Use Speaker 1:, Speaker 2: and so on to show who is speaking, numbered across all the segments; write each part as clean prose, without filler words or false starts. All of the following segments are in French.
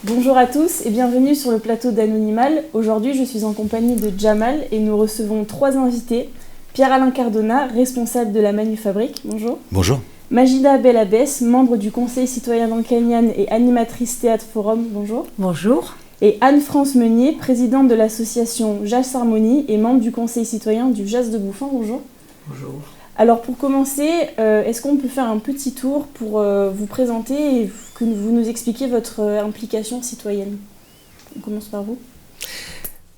Speaker 1: Bonjour à tous et bienvenue sur le plateau d'Anonymal. Aujourd'hui, je suis en compagnie de Jamal et nous recevons 3 invités. Pierre-Alain Cardona, responsable de la Manufabrique. Bonjour.
Speaker 2: Bonjour.
Speaker 1: Majida Belabès, membre du Conseil citoyen d'Ancagnan et animatrice Théâtre Forum. Bonjour.
Speaker 3: Bonjour.
Speaker 1: Et Anne-France Meunier, présidente de l'association Jazz Harmonie et membre du Conseil citoyen du Jazz de Bouffan. Bonjour.
Speaker 4: Bonjour.
Speaker 1: Alors pour commencer, est-ce qu'on peut faire un petit tour pour vous présenter et que vous nous expliquiez votre implication citoyenne? On commence par vous.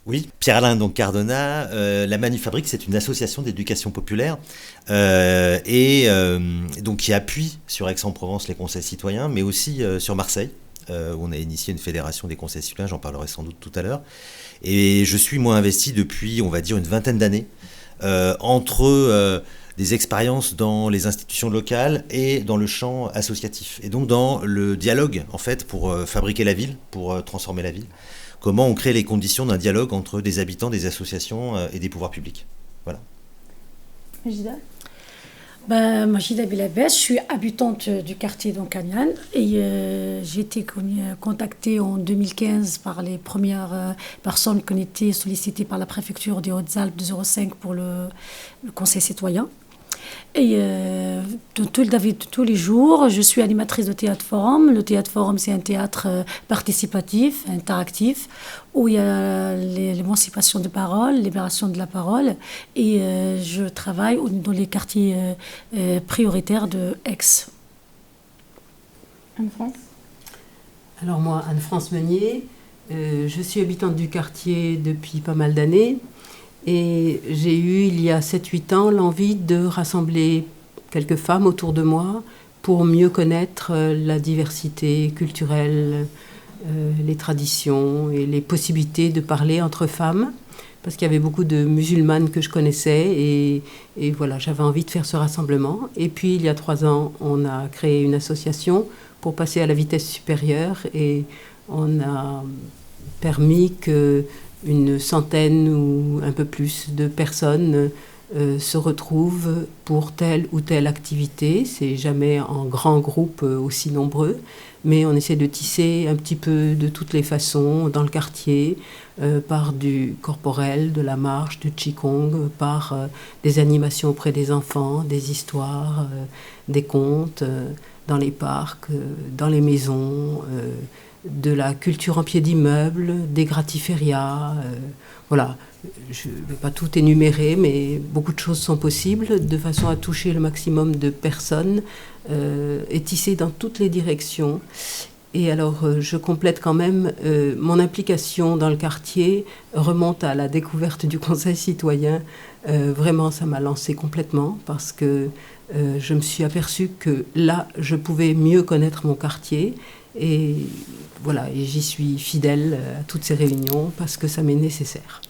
Speaker 2: Oui, Pierre-Alain donc Cardona, la Manufabrique, c'est une association d'éducation populaire donc qui appuie sur Aix-en-Provence les conseils citoyens, mais aussi sur Marseille, où on a initié une fédération des conseils citoyens, j'en parlerai sans doute tout à l'heure. Et je suis moi investi depuis, on va dire, une vingtaine d'années entre des expériences dans les institutions locales et dans le champ associatif. Et donc dans le dialogue, en fait, pour fabriquer la ville, pour transformer la ville. Comment on crée les conditions d'un dialogue entre des habitants, des associations et des pouvoirs publics. Voilà.
Speaker 1: Majida.
Speaker 3: Majida Belabès, je suis habitante du quartier d'Ancagnan et j'ai été contactée en 2015 par les premières personnes qui ont été sollicitées par la préfecture des Hautes-Alpes de 05 pour le conseil citoyen. Et tous les jours, je suis animatrice de Théâtre Forum. Le Théâtre Forum, c'est un théâtre participatif, interactif, où il y a l'émancipation de parole, libération de la parole. Et je travaille dans les quartiers prioritaires de Aix.
Speaker 1: Anne-France.
Speaker 4: Alors moi, Anne-France Meunier, je suis habitante du quartier depuis pas mal d'années. Et j'ai eu, il y a 7-8 ans, l'envie de rassembler quelques femmes autour de moi pour mieux connaître la diversité culturelle, les traditions et les possibilités de parler entre femmes. Parce qu'il y avait beaucoup de musulmanes que je connaissais et voilà, j'avais envie de faire ce rassemblement. Et puis, il y a 3 ans, on a créé une association pour passer à la vitesse supérieure et on a permis que une centaine ou un peu plus de personnes se retrouvent pour telle ou telle activité. C'est jamais en grand groupe aussi nombreux, mais on essaie de tisser un petit peu de toutes les façons dans le quartier, par du corporel, de la marche, du qigong, par des animations auprès des enfants, des histoires, des contes, dans les parcs, dans les maisons, de la culture en pied d'immeuble, des gratiférias, voilà. Je ne vais pas tout énumérer, mais beaucoup de choses sont possibles de façon à toucher le maximum de personnes et tisser dans toutes les directions. Et alors, je complète quand même, mon implication dans le quartier remonte à la découverte du Conseil citoyen. Vraiment, ça m'a lancée complètement parce que je me suis aperçue que là, je pouvais mieux connaître mon quartier. Et voilà, et j'y suis fidèle à toutes ces réunions parce que ça m'est nécessaire.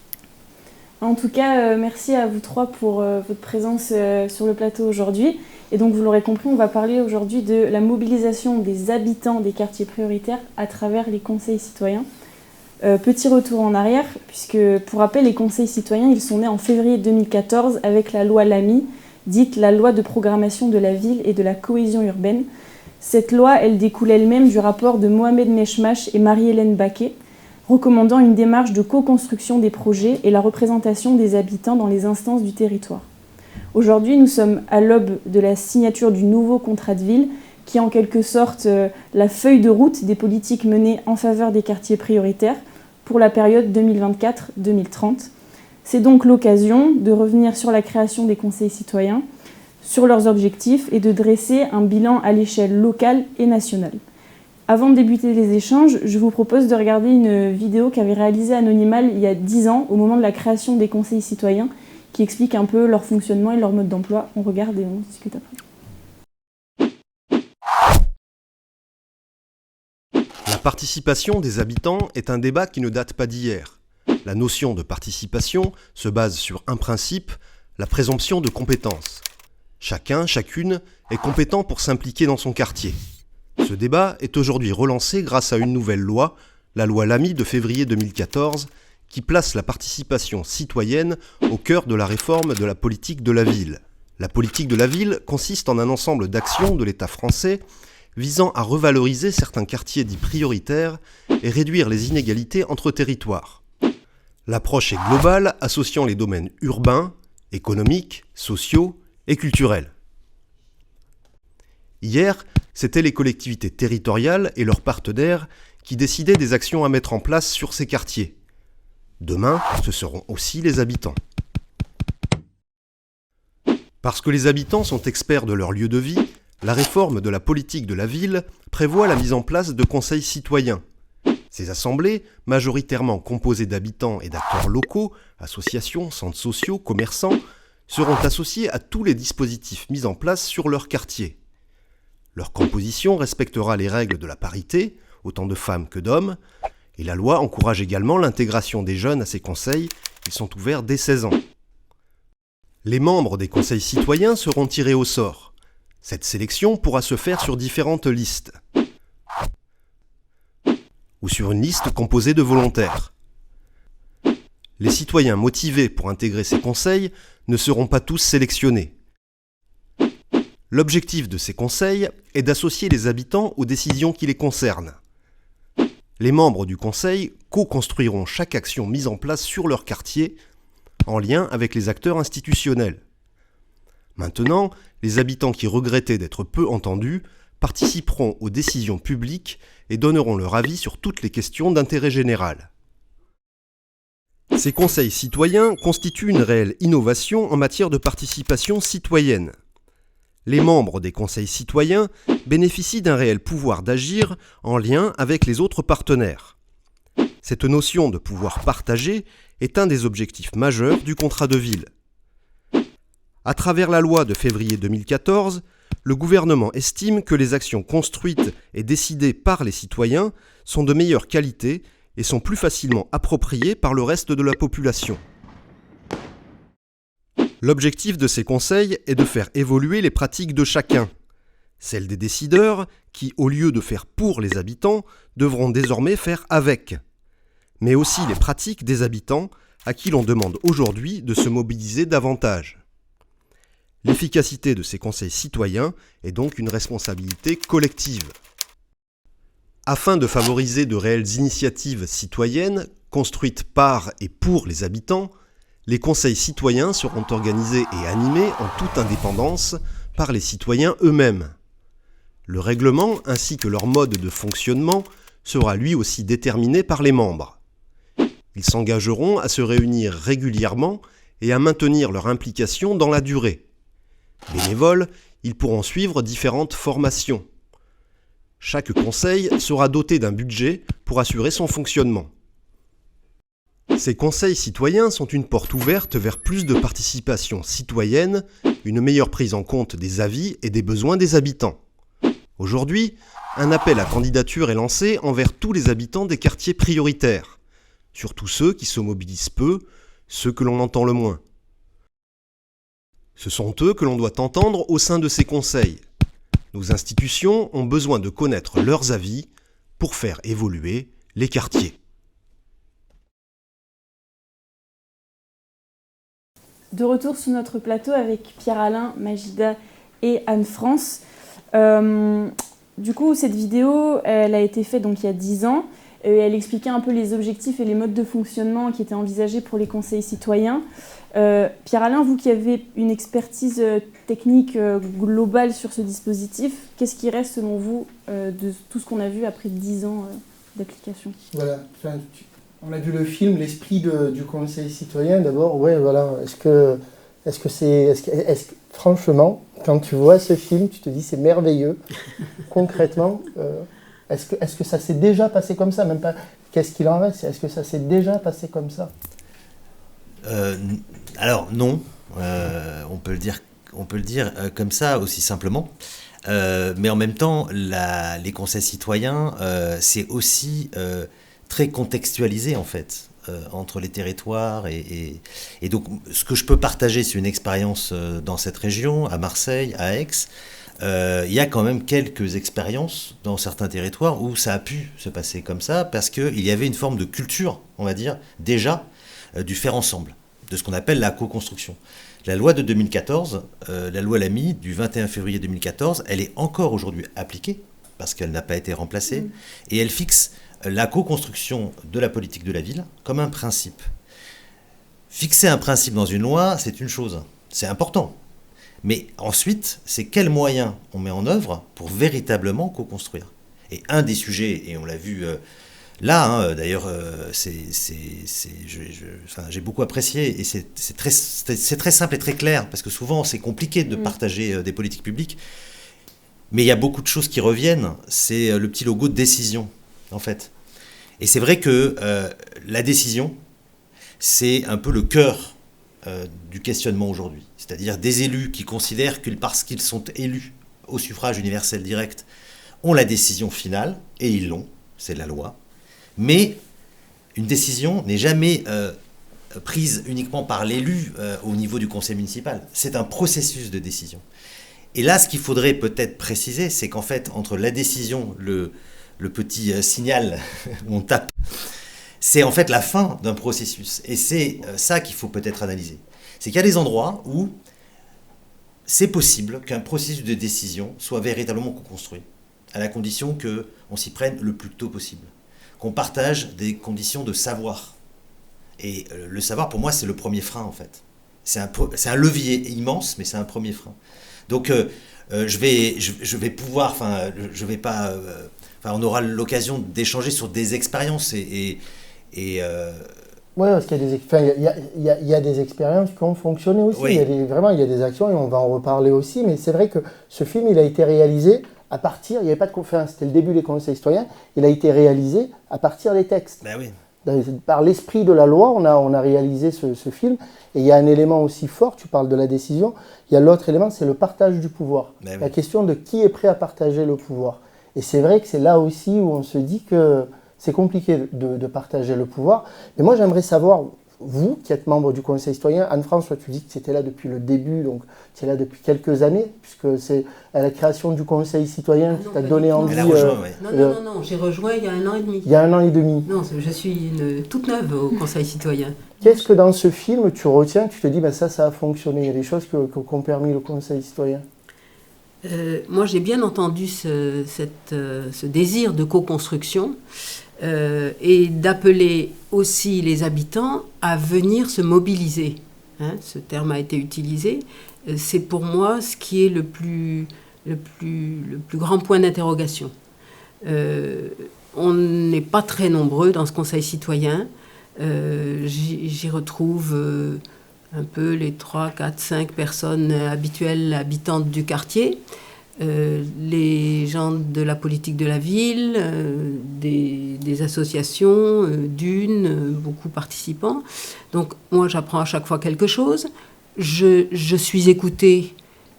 Speaker 1: En tout cas, merci à vous 3 pour votre présence sur le plateau aujourd'hui. Et donc, vous l'aurez compris, on va parler aujourd'hui de la mobilisation des habitants des quartiers prioritaires à travers les conseils citoyens. Petit retour en arrière, puisque pour rappel, les conseils citoyens, ils sont nés en février 2014 avec la loi Lamy, dite la loi de programmation de la ville et de la cohésion urbaine. Cette loi, elle découle elle-même du rapport de Mohamed Meshmash et Marie-Hélène Baquet, recommandant une démarche de co-construction des projets et la représentation des habitants dans les instances du territoire. Aujourd'hui, nous sommes à l'aube de la signature du nouveau contrat de ville, qui est en quelque sorte la feuille de route des politiques menées en faveur des quartiers prioritaires pour la période 2024-2030. C'est donc l'occasion de revenir sur la création des conseils citoyens, sur leurs objectifs et de dresser un bilan à l'échelle locale et nationale. Avant de débuter les échanges, je vous propose de regarder une vidéo qu'avait réalisée Anonymal il y a 10 ans, au moment de la création des conseils citoyens, qui explique un peu leur fonctionnement et leur mode d'emploi. On regarde et on discute après.
Speaker 5: La participation des habitants est un débat qui ne date pas d'hier. La notion de participation se base sur un principe, la présomption de compétence. Chacun, chacune est compétent pour s'impliquer dans son quartier. Ce débat est aujourd'hui relancé grâce à une nouvelle loi, la loi Lamy de février 2014, qui place la participation citoyenne au cœur de la réforme de la politique de la ville. La politique de la ville consiste en un ensemble d'actions de l'État français visant à revaloriser certains quartiers dits prioritaires et réduire les inégalités entre territoires. L'approche est globale, associant les domaines urbains, économiques, sociaux et culturels. Hier, c'étaient les collectivités territoriales et leurs partenaires qui décidaient des actions à mettre en place sur ces quartiers. Demain, ce seront aussi les habitants. Parce que les habitants sont experts de leur lieu de vie, la réforme de la politique de la ville prévoit la mise en place de conseils citoyens. Ces assemblées, majoritairement composées d'habitants et d'acteurs locaux, associations, centres sociaux, commerçants, seront associées à tous les dispositifs mis en place sur leur quartier. Leur composition respectera les règles de la parité, autant de femmes que d'hommes, et la loi encourage également l'intégration des jeunes à ces conseils, ils sont ouverts dès 16 ans. Les membres des conseils citoyens seront tirés au sort. Cette sélection pourra se faire sur différentes listes ou sur une liste composée de volontaires. Les citoyens motivés pour intégrer ces conseils ne seront pas tous sélectionnés. L'objectif de ces conseils est d'associer les habitants aux décisions qui les concernent. Les membres du conseil co-construiront chaque action mise en place sur leur quartier en lien avec les acteurs institutionnels. Maintenant, les habitants qui regrettaient d'être peu entendus participeront aux décisions publiques et donneront leur avis sur toutes les questions d'intérêt général. Ces conseils citoyens constituent une réelle innovation en matière de participation citoyenne. Les membres des conseils citoyens bénéficient d'un réel pouvoir d'agir en lien avec les autres partenaires. Cette notion de pouvoir partagé est un des objectifs majeurs du contrat de ville. À travers la loi de février 2014, le gouvernement estime que les actions construites et décidées par les citoyens sont de meilleure qualité et sont plus facilement appropriées par le reste de la population. L'objectif de ces conseils est de faire évoluer les pratiques de chacun. Celles des décideurs qui, au lieu de faire pour les habitants, devront désormais faire avec. Mais aussi les pratiques des habitants à qui l'on demande aujourd'hui de se mobiliser davantage. L'efficacité de ces conseils citoyens est donc une responsabilité collective. Afin de favoriser de réelles initiatives citoyennes construites par et pour les habitants, les conseils citoyens seront organisés et animés en toute indépendance par les citoyens eux-mêmes. Le règlement ainsi que leur mode de fonctionnement sera lui aussi déterminé par les membres. Ils s'engageront à se réunir régulièrement et à maintenir leur implication dans la durée. Bénévoles, ils pourront suivre différentes formations. Chaque conseil sera doté d'un budget pour assurer son fonctionnement. Ces conseils citoyens sont une porte ouverte vers plus de participation citoyenne, une meilleure prise en compte des avis et des besoins des habitants. Aujourd'hui, un appel à candidature est lancé envers tous les habitants des quartiers prioritaires, surtout ceux qui se mobilisent peu, ceux que l'on entend le moins. Ce sont eux que l'on doit entendre au sein de ces conseils. Nos institutions ont besoin de connaître leurs avis pour faire évoluer les quartiers.
Speaker 1: De retour sur notre plateau avec Pierre-Alain, Majida et Anne-France. Du coup, cette vidéo, elle a été faite donc il y a 10 ans. Et elle expliquait un peu les objectifs et les modes de fonctionnement qui étaient envisagés pour les conseils citoyens. Pierre-Alain, vous qui avez une expertise technique globale sur ce dispositif, qu'est-ce qui reste selon vous de tout ce qu'on a vu après 10 ans d'application ?
Speaker 6: Voilà, on a vu le film, l'esprit du conseil citoyen d'abord. Ouais, voilà. Est-ce que franchement, quand tu vois ce film, tu te dis c'est merveilleux. Concrètement, est-ce que ça s'est déjà passé comme ça ? Même pas qu'est-ce qu'il en reste, est-ce que ça s'est déjà passé comme ça ?
Speaker 2: Alors non, on peut le dire comme ça aussi simplement. Mais en même temps, les conseils citoyens, c'est aussi très contextualisé en fait entre les territoires et donc ce que je peux partager, c'est une expérience dans cette région, à Marseille, à Aix. Il y a quand même quelques expériences dans certains territoires où ça a pu se passer comme ça parce qu'il y avait une forme de culture, on va dire, déjà du faire ensemble, de ce qu'on appelle la co-construction. La loi de 2014, la loi Lamy du 21 février 2014, elle est encore aujourd'hui appliquée parce qu'elle n'a pas été remplacée et elle fixe la co-construction de la politique de la ville comme un principe. Fixer un principe dans une loi, c'est une chose, c'est important. Mais ensuite, c'est quels moyens on met en œuvre pour véritablement co-construire. Et un des sujets, et on l'a vu là, d'ailleurs, j'ai beaucoup apprécié, et c'est très simple et très clair, parce que souvent c'est compliqué de partager des politiques publiques, mais il y a beaucoup de choses qui reviennent, c'est le petit logo de décision, en fait. Et c'est vrai que la décision, c'est un peu le cœur du questionnement aujourd'hui. C'est-à-dire des élus qui considèrent que parce qu'ils sont élus au suffrage universel direct, ont la décision finale, et ils l'ont, c'est la loi. Mais une décision n'est jamais prise uniquement par l'élu au niveau du conseil municipal. C'est un processus de décision. Et là, ce qu'il faudrait peut-être préciser, c'est qu'en fait, entre la décision, le petit signal où on tape, c'est en fait la fin d'un processus. Et c'est ça qu'il faut peut-être analyser. C'est qu'il y a des endroits où c'est possible qu'un processus de décision soit véritablement co-construit, à la condition qu'on s'y prenne le plus tôt possible, qu'on partage des conditions de savoir. Et le savoir, pour moi, c'est le premier frein, en fait. C'est un levier immense, mais c'est un premier frein. Donc, je vais pouvoir, on aura l'occasion d'échanger sur des expériences
Speaker 6: Oui, parce qu'il y a des expériences qui ont fonctionné aussi.
Speaker 2: Oui.
Speaker 6: Il y a des actions, et on va en reparler aussi. Mais c'est vrai que ce film, il a été réalisé à partir, il n'y avait pas de conférence, c'était le début des conseils citoyens, il a été réalisé à partir des textes.
Speaker 2: Ben oui.
Speaker 6: Par l'esprit de la loi, on a réalisé ce film. Et il y a un élément aussi fort, tu parles de la décision, il y a l'autre élément, c'est le partage du pouvoir.
Speaker 2: Ben oui.
Speaker 6: La question de qui est prêt à partager le pouvoir. Et c'est vrai que c'est là aussi où on se dit que c'est compliqué de partager le pouvoir. Mais moi, j'aimerais savoir, vous qui êtes membre du Conseil citoyen, Anne-François, tu dis que tu étais là depuis le début, donc tu es là depuis quelques années, puisque c'est à la création du Conseil citoyen qui t'a donné envie.
Speaker 2: Elle a rejoint, oui.
Speaker 4: Non, j'ai rejoint il y a 1 an et demi.
Speaker 6: Il y a 1 an et demi.
Speaker 4: Non, je suis toute neuve au Conseil citoyen.
Speaker 6: Qu'est-ce que dans ce film tu retiens, tu te dis, ça a fonctionné, il y a des choses qui ont permis le Conseil citoyen?
Speaker 4: Moi, j'ai bien entendu ce désir de co-construction et d'appeler aussi les habitants à venir se mobiliser. Hein, ce terme a été utilisé. C'est pour moi ce qui est le plus grand point d'interrogation. On n'est pas très nombreux dans ce Conseil citoyen. J'y retrouve un peu les 3, 4, 5 personnes habituelles, habitantes du quartier, les gens de la politique de la ville, des associations, beaucoup participants. Donc moi, j'apprends à chaque fois quelque chose. Je suis écoutée,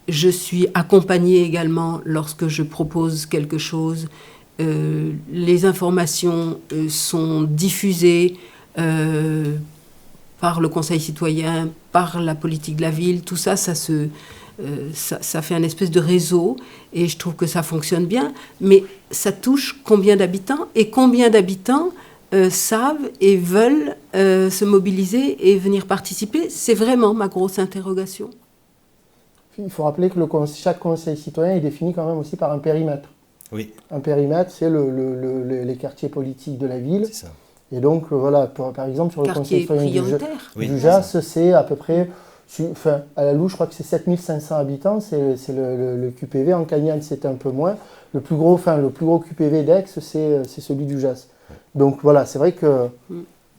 Speaker 4: je suis accompagnée également lorsque je propose quelque chose. Les informations sont diffusées par le Conseil citoyen, par la politique de la ville, tout ça, ça fait un espèce de réseau, et je trouve que ça fonctionne bien, mais ça touche combien d'habitants, et combien d'habitants savent et veulent se mobiliser et venir participer. C'est vraiment ma grosse interrogation.
Speaker 6: Il faut rappeler que chaque Conseil citoyen est défini quand même aussi par un périmètre.
Speaker 2: Oui.
Speaker 6: Un périmètre, c'est les quartiers politiques de la ville.
Speaker 2: C'est ça.
Speaker 6: Et donc, voilà, par exemple, sur le Conseil citoyen du JAS, c'est à peu près, à la louche, je crois que c'est 7500 habitants, c'est le QPV. En Cagnan, c'est un peu moins. Le plus gros QPV d'Aix, c'est celui du JAS. Donc voilà, c'est vrai que,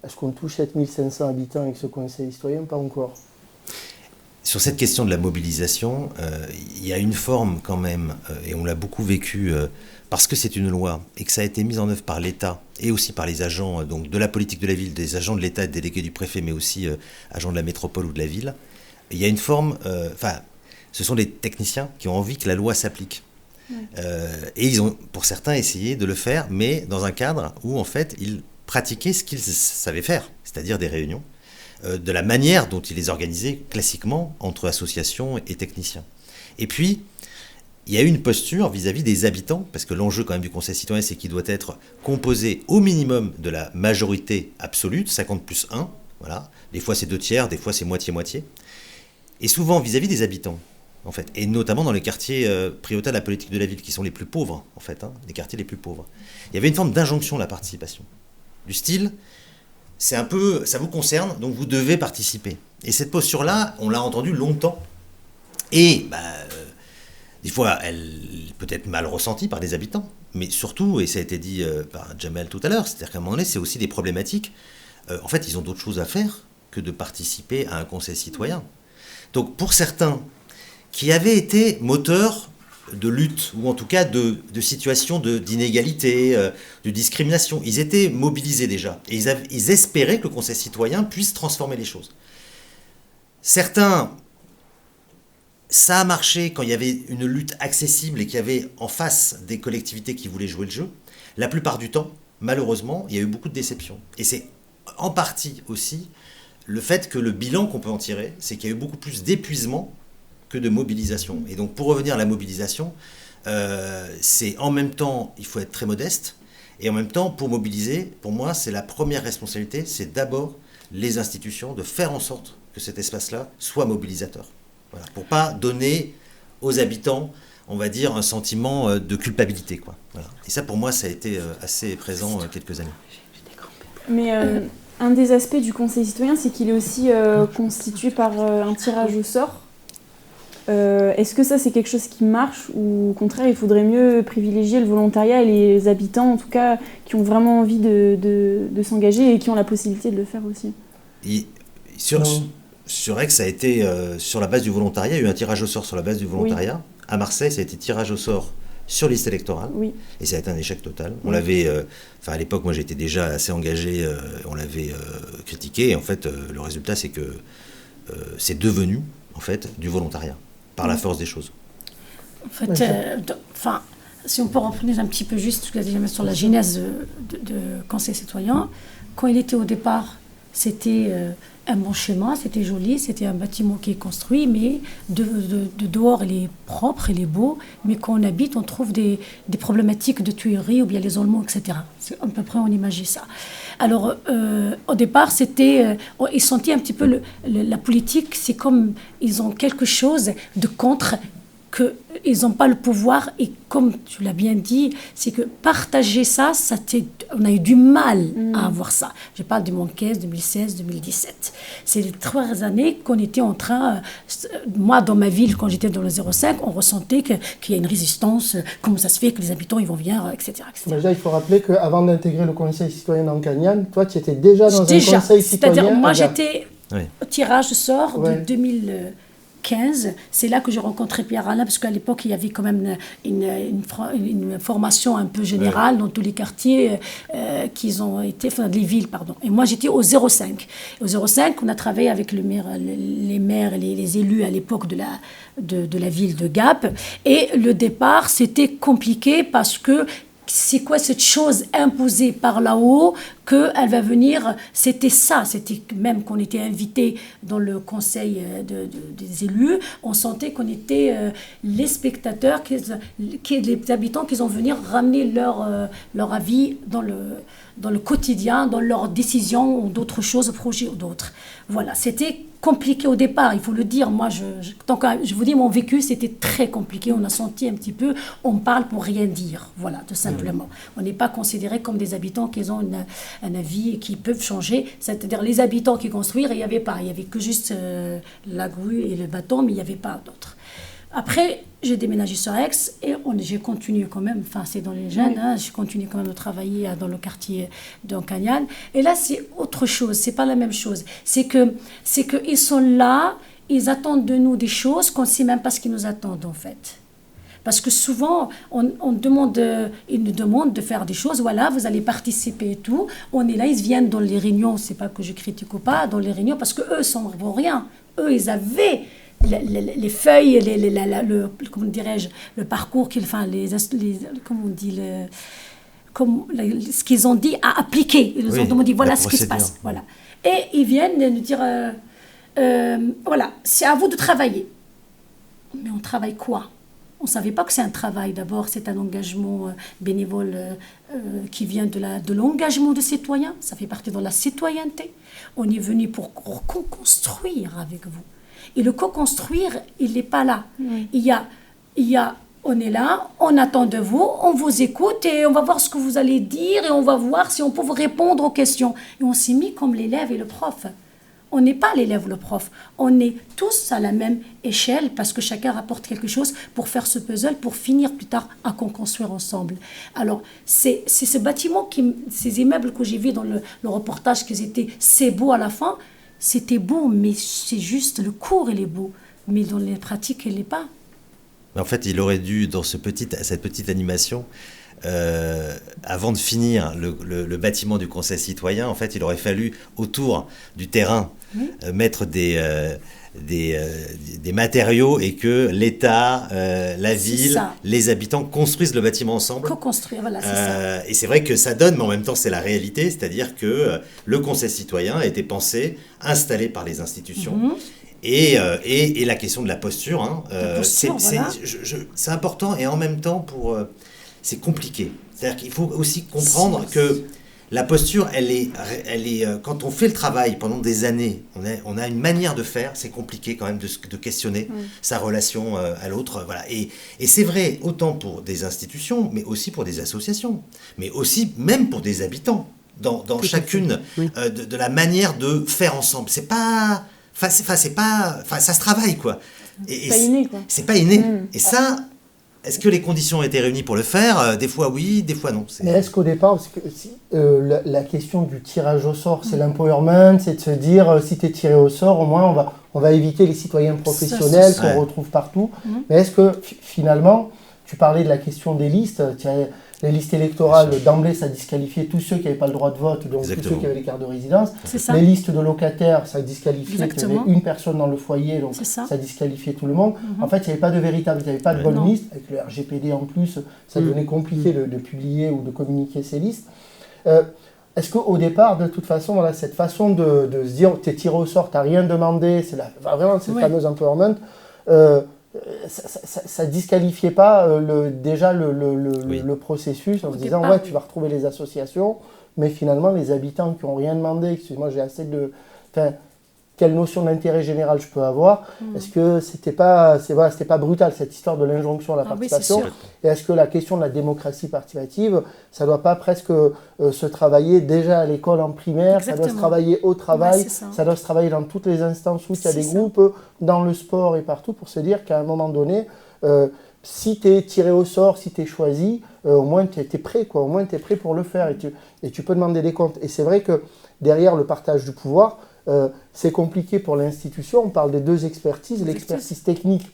Speaker 6: est-ce qu'on touche 7500 habitants avec ce Conseil citoyen? Pas encore.
Speaker 2: Sur cette question de la mobilisation, il y a une forme quand même, et on l'a beaucoup vécu, parce que c'est une loi et que ça a été mis en œuvre par l'État et aussi par les agents donc de la politique de la ville, des agents de l'État, délégués du préfet, mais aussi agents de la métropole ou de la ville. Il y a une forme, ce sont des techniciens qui ont envie que la loi s'applique. Et ils ont, pour certains, essayé de le faire, mais dans un cadre où, en fait, ils pratiquaient ce qu'ils savaient faire, c'est-à-dire des réunions, de la manière dont ils les organisaient classiquement entre associations et techniciens. Et puis, il y a eu une posture vis-à-vis des habitants, parce que l'enjeu quand même du Conseil citoyen, c'est qu'il doit être composé au minimum de la majorité absolue, 50 plus 1, voilà. Des fois c'est 2 tiers, des fois c'est moitié-moitié. Et souvent vis-à-vis des habitants, en fait, et notamment dans les quartiers prioritaires de la politique de la ville, qui sont les plus pauvres, en fait, les quartiers les plus pauvres. Il y avait une forme d'injonction à la participation, du style, c'est un peu, ça vous concerne, donc vous devez participer. Et cette posture-là, on l'a entendue longtemps, et des fois, elle peut être mal ressentie par les habitants, mais surtout, et ça a été dit par Jamel tout à l'heure, c'est-à-dire qu'à un moment donné, c'est aussi des problématiques. En fait, ils ont d'autres choses à faire que de participer à un conseil citoyen. Donc, pour certains qui avaient été moteurs de lutte, ou en tout cas de situations d'inégalité, de discrimination, ils étaient mobilisés déjà, et ils espéraient que le conseil citoyen puisse transformer les choses. Certains... Ça a marché quand il y avait une lutte accessible et qu'il y avait en face des collectivités qui voulaient jouer le jeu. La plupart du temps, malheureusement, il y a eu beaucoup de déceptions. Et c'est en partie aussi le fait que le bilan qu'on peut en tirer, c'est qu'il y a eu beaucoup plus d'épuisement que de mobilisation. Et donc pour revenir à la mobilisation, c'est en même temps, il faut être très modeste, et en même temps, pour mobiliser, pour moi, c'est la première responsabilité, c'est d'abord les institutions de faire en sorte que cet espace-là soit mobilisateur. Voilà, pour ne pas donner aux habitants, on va dire, un sentiment de culpabilité, quoi. Voilà. Et ça, pour moi, ça a été assez présent quelques années.
Speaker 1: Mais un des aspects du Conseil citoyen, c'est qu'il est aussi constitué par un tirage au sort. Est-ce que ça, c'est quelque chose qui marche, ou au contraire, il faudrait mieux privilégier le volontariat et les habitants, en tout cas, qui ont vraiment envie de s'engager et qui ont la possibilité de le faire aussi?
Speaker 2: Sur Aix, ça a été sur la base du volontariat. Il y a eu un tirage au sort sur la base du volontariat. Oui. À Marseille, ça a été tirage au sort sur liste électorale. Oui. Et ça a été un échec total. On l'avait, à l'époque, moi j'étais déjà assez engagé, on l'avait critiqué. Et en fait, le résultat, c'est que c'est devenu, en fait, du volontariat, par la force des choses.
Speaker 3: En fait, si on peut reprendre un petit peu juste sur la genèse de Conseil citoyen, quand il était au départ, c'était un bon schéma, c'était joli, c'était un bâtiment qui est construit, mais de dehors, il est propre, il est beau, mais quand on habite, on trouve des problématiques de tuerie ou bien l'isolement, etc. C'est à peu près, on imagine ça. Alors, au départ, ils sentaient un petit peu la politique, c'est comme ils ont quelque chose de contre, qu'ils n'ont pas le pouvoir, et comme tu l'as bien dit, c'est que partager ça, on a eu du mal à avoir ça. Je parle de 2015, 2016, 2017. C'est les 3 années qu'on était en train, moi dans ma ville, quand j'étais dans le 05, on ressentait qu'il y a une résistance, comment ça se fait que les habitants ils vont venir, etc.
Speaker 6: Déjà, il faut rappeler qu'avant d'intégrer le conseil citoyen d'Ancagnan, toi tu étais déjà dans un conseil citoyen.
Speaker 3: C'est-à-dire, moi j'étais au tirage au sort de 2015, c'est là que j'ai rencontré Pierre Alain, parce qu'à l'époque, il y avait quand même une formation un peu générale dans tous les quartiers qui ont été, les villes, pardon. Et moi, j'étais au 05. Au 05, on a travaillé avec les maires et les élus à l'époque de la ville de Gap. Et le départ, c'était compliqué parce que c'est quoi cette chose imposée par là-haut qu'elle va venir, c'était ça, c'était même qu'on était invité dans le conseil des élus, on sentait qu'on était les spectateurs, les habitants qui ont venir ramener leur avis dans le quotidien, dans leurs décisions ou d'autres choses, projets ou d'autres. Voilà, c'était compliqué au départ, il faut le dire. Moi, je vous dis, mon vécu, c'était très compliqué. On a senti un petit peu, on parle pour rien dire. Voilà, tout simplement. On n'est pas considérés comme des habitants qui ont un avis et qui peuvent changer. C'est-à-dire, les habitants qui construisent, il n'y avait pas. Il n'y avait que juste la grue et le bâton, mais il n'y avait pas d'autres. Après, j'ai déménagé sur Aix et j'ai continué quand même, enfin c'est dans les jeunes, j'ai continué quand même de travailler dans le quartier d'Ancagnan. Et là, c'est autre chose, c'est pas la même chose. C'est qu'ils sont là, ils attendent de nous des choses qu'on ne sait même pas ce qu'ils nous attendent en fait. Parce que souvent, ils nous demandent de faire des choses, voilà, vous allez participer et tout. On est là, ils viennent dans les réunions, c'est pas que je critique ou pas, dans les réunions, parce qu'eux, ils ne vont rien. Eux, ils avaient les feuilles, comment dirais-je, le parcours comment on dit, ce qu'ils ont dit à appliquer. Ils nous ont demandé, voilà ce qui se passe. Voilà. Et ils viennent nous dire, voilà, c'est à vous de travailler. Mais on travaille quoi ? On ne savait pas que c'est un travail. D'abord, c'est un engagement bénévole qui vient de l'engagement de citoyens. Ça fait partie de la citoyenneté. On est venu pour construire avec vous. Et le co-construire, il n'est pas là. Il y a, on est là, on attend de vous, on vous écoute et on va voir ce que vous allez dire et on va voir si on peut vous répondre aux questions. Et on s'est mis comme l'élève et le prof. On n'est pas l'élève ou le prof. On est tous à la même échelle parce que chacun rapporte quelque chose pour faire ce puzzle, pour finir plus tard à construire ensemble. Alors, c'est ce bâtiment, ces immeubles que j'ai vus dans le reportage, c'est beau à la fin. C'était beau, mais c'est juste le cours, il est beau. Mais dans les pratiques, il n'est pas.
Speaker 2: En fait, il aurait dû, dans cette petite animation, avant de finir le bâtiment du Conseil citoyen, en fait, il aurait fallu, autour du terrain, mettre des matériaux et que l'État, la ville, les habitants construisent le bâtiment ensemble.
Speaker 3: Co-construire, voilà, c'est ça.
Speaker 2: Et c'est vrai que ça donne, mais en même temps, c'est la réalité, c'est-à-dire que le Conseil citoyen a été pensé, installé par les institutions. Et la question de la posture, hein, c'est important et en même temps, c'est compliqué. C'est-à-dire qu'il faut aussi comprendre que la posture, elle est, quand on fait le travail pendant des années, on a une manière de faire, c'est compliqué quand même de questionner sa relation à l'autre. Voilà. Et c'est vrai autant pour des institutions, mais aussi pour des associations, mais aussi même pour des habitants, dans chacune de la manière de faire ensemble. C'est pas... ça se travaille, quoi.
Speaker 1: C'est pas inné, quoi.
Speaker 2: C'est pas inné. Et ça, est-ce que les conditions ont été réunies pour le faire ? Des fois oui, des fois non.
Speaker 6: Mais est-ce qu'au départ, parce que, la question du tirage au sort, c'est l'empowerment, c'est de se dire, si tu es tiré au sort, au moins on va éviter les citoyens professionnels qu'on retrouve partout. Mais est-ce que finalement, tu parlais de la question des listes, les listes électorales, d'emblée, ça disqualifiait tous ceux qui n'avaient pas le droit de vote, donc tous ceux qui avaient les cartes de résidence. Les listes de locataires, ça disqualifiait qu'il y avait une personne dans le foyer, donc ça disqualifiait tout le monde. En fait, il n'y avait pas de véritable, il n'y avait pas de bonne liste. Avec le RGPD en plus, ça devenait compliqué de publier ou de communiquer ces listes. Est-ce qu'au départ, de toute façon, voilà, cette façon de se dire, tu es tiré au sort, tu n'as rien demandé, c'est vraiment cette fameuse empowerment, ça disqualifiait pas le processus en se disant tu vas retrouver les associations, mais finalement les habitants qui n'ont rien demandé, excuse-moi j'ai assez de... quelle notion d'intérêt général je peux avoir, est-ce que c'était pas brutal cette histoire de l'injonction à la participation, et est-ce que la question de la démocratie participative, ça doit pas presque se travailler déjà à l'école en primaire, ça doit se travailler au travail, ça doit se travailler dans toutes les instances où il y a des groupes, dans le sport et partout, pour se dire qu'à un moment donné, si tu es tiré au sort, si tu es choisi, au moins tu es prêt, quoi. Au moins tu es prêt pour le faire et tu peux demander des comptes. Et c'est vrai que derrière le partage du pouvoir, c'est compliqué pour l'institution. On parle des deux expertises, l'expertise technique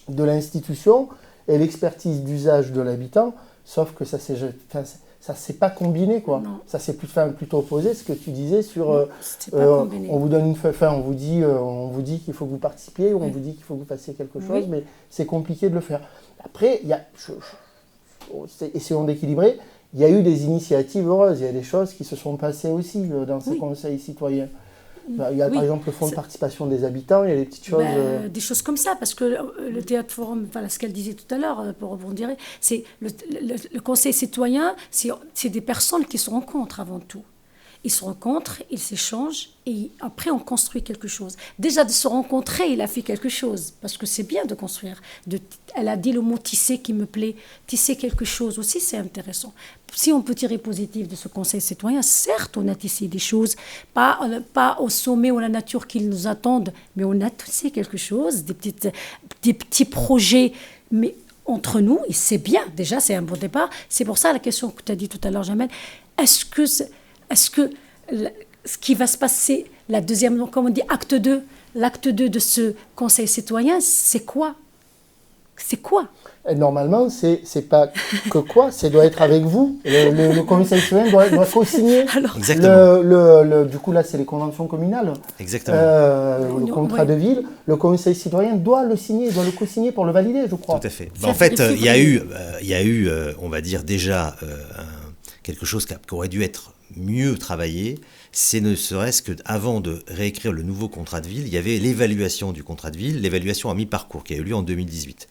Speaker 6: de l'institution et l'expertise d'usage de l'habitant, sauf que ça s'est pas combiné, quoi. Non. Ça s'est plutôt opposé, ce que tu disais sur on vous donne une feuille, on vous dit qu'il faut que vous participiez, ou on vous dit qu'il faut que vous fassiez quelque chose, mais c'est compliqué de le faire. Après, essayons d'équilibrer. Il y a eu des initiatives heureuses, il y a des choses qui se sont passées aussi dans ces conseils citoyens. Il y a par exemple le fonds de participation des habitants, il y a des petites choses...
Speaker 3: Des choses comme ça, parce que le Théâtre Forum, ce qu'elle disait tout à l'heure, pour rebondir, c'est le conseil citoyen, c'est des personnes qui se rencontrent avant tout. Ils se rencontrent, ils s'échangent, et après on construit quelque chose. Déjà de se rencontrer, il a fait quelque chose, parce que c'est bien de construire. Elle a dit le mot tisser qui me plaît. Tisser quelque chose aussi, c'est intéressant. Si on peut tirer positif de ce conseil citoyen, certes, on a tissé des choses, pas au sommet ou à la nature qu'ils nous attendent, mais on a tissé quelque chose, des petits projets, mais entre nous, et c'est bien, déjà, c'est un bon départ. C'est pour ça la question que tu as dit tout à l'heure, Jamel, est-ce que ce qui va se passer, la deuxième, comme on dit, acte 2 de ce conseil citoyen, c'est quoi ? C'est quoi ?
Speaker 6: Et normalement, c'est pas que quoi, ça doit être avec vous. Le conseil citoyen doit co-signer. Du coup, là, c'est les conventions communales.
Speaker 2: Exactement.
Speaker 6: Le contrat de ville. Le conseil citoyen doit le signer, doit le co-signer pour le valider, je crois.
Speaker 2: Tout à fait. En fait, il y a eu, on va dire déjà, quelque chose qui aurait dû être mieux travaillé. C'est ne serait-ce qu'avant de réécrire le nouveau contrat de ville, il y avait l'évaluation du contrat de ville, l'évaluation à mi-parcours qui a eu lieu en 2018.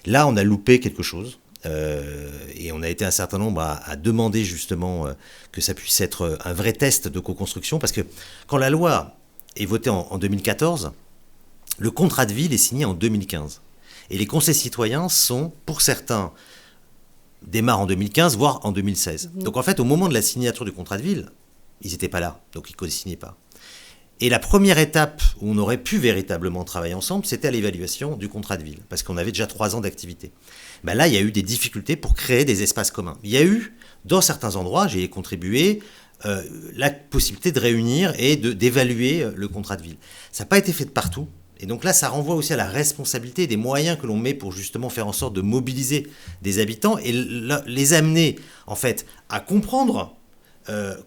Speaker 2: Là, on a loupé quelque chose et on a été un certain nombre à demander justement que ça puisse être un vrai test de co-construction, parce que quand la loi est votée en 2014, le contrat de ville est signé en 2015. Et les conseils citoyens sont, pour certains, démarrent en 2015, voire en 2016. Donc en fait, au moment de la signature du contrat de ville, ils n'étaient pas là, donc ils ne co-signaient pas. Et la première étape où on aurait pu véritablement travailler ensemble, c'était à l'évaluation du contrat de ville, parce qu'on avait déjà 3 ans d'activité. Ben là, il y a eu des difficultés pour créer des espaces communs. Il y a eu, dans certains endroits, j'y ai contribué, la possibilité de réunir et d'évaluer le contrat de ville. Ça n'a pas été fait de partout. Et donc là, ça renvoie aussi à la responsabilité des moyens que l'on met pour justement faire en sorte de mobiliser des habitants et les amener, en fait, à comprendre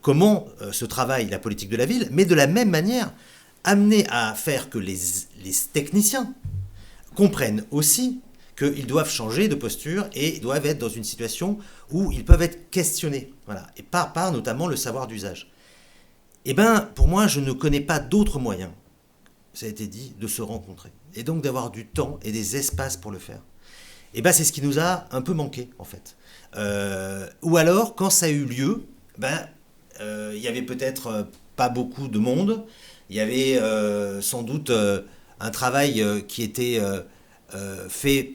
Speaker 2: comment se travaille la politique de la ville, mais de la même manière, amener à faire que les techniciens comprennent aussi qu'ils doivent changer de posture et doivent être dans une situation où ils peuvent être questionnés, voilà, et par notamment le savoir d'usage. Eh bien, pour moi, je ne connais pas d'autres moyens, ça a été dit, de se rencontrer. Et donc d'avoir du temps et des espaces pour le faire. Et bien c'est ce qui nous a un peu manqué, en fait. Ou alors, quand ça a eu lieu, il y avait peut-être pas beaucoup de monde. Il y avait sans doute un travail qui était fait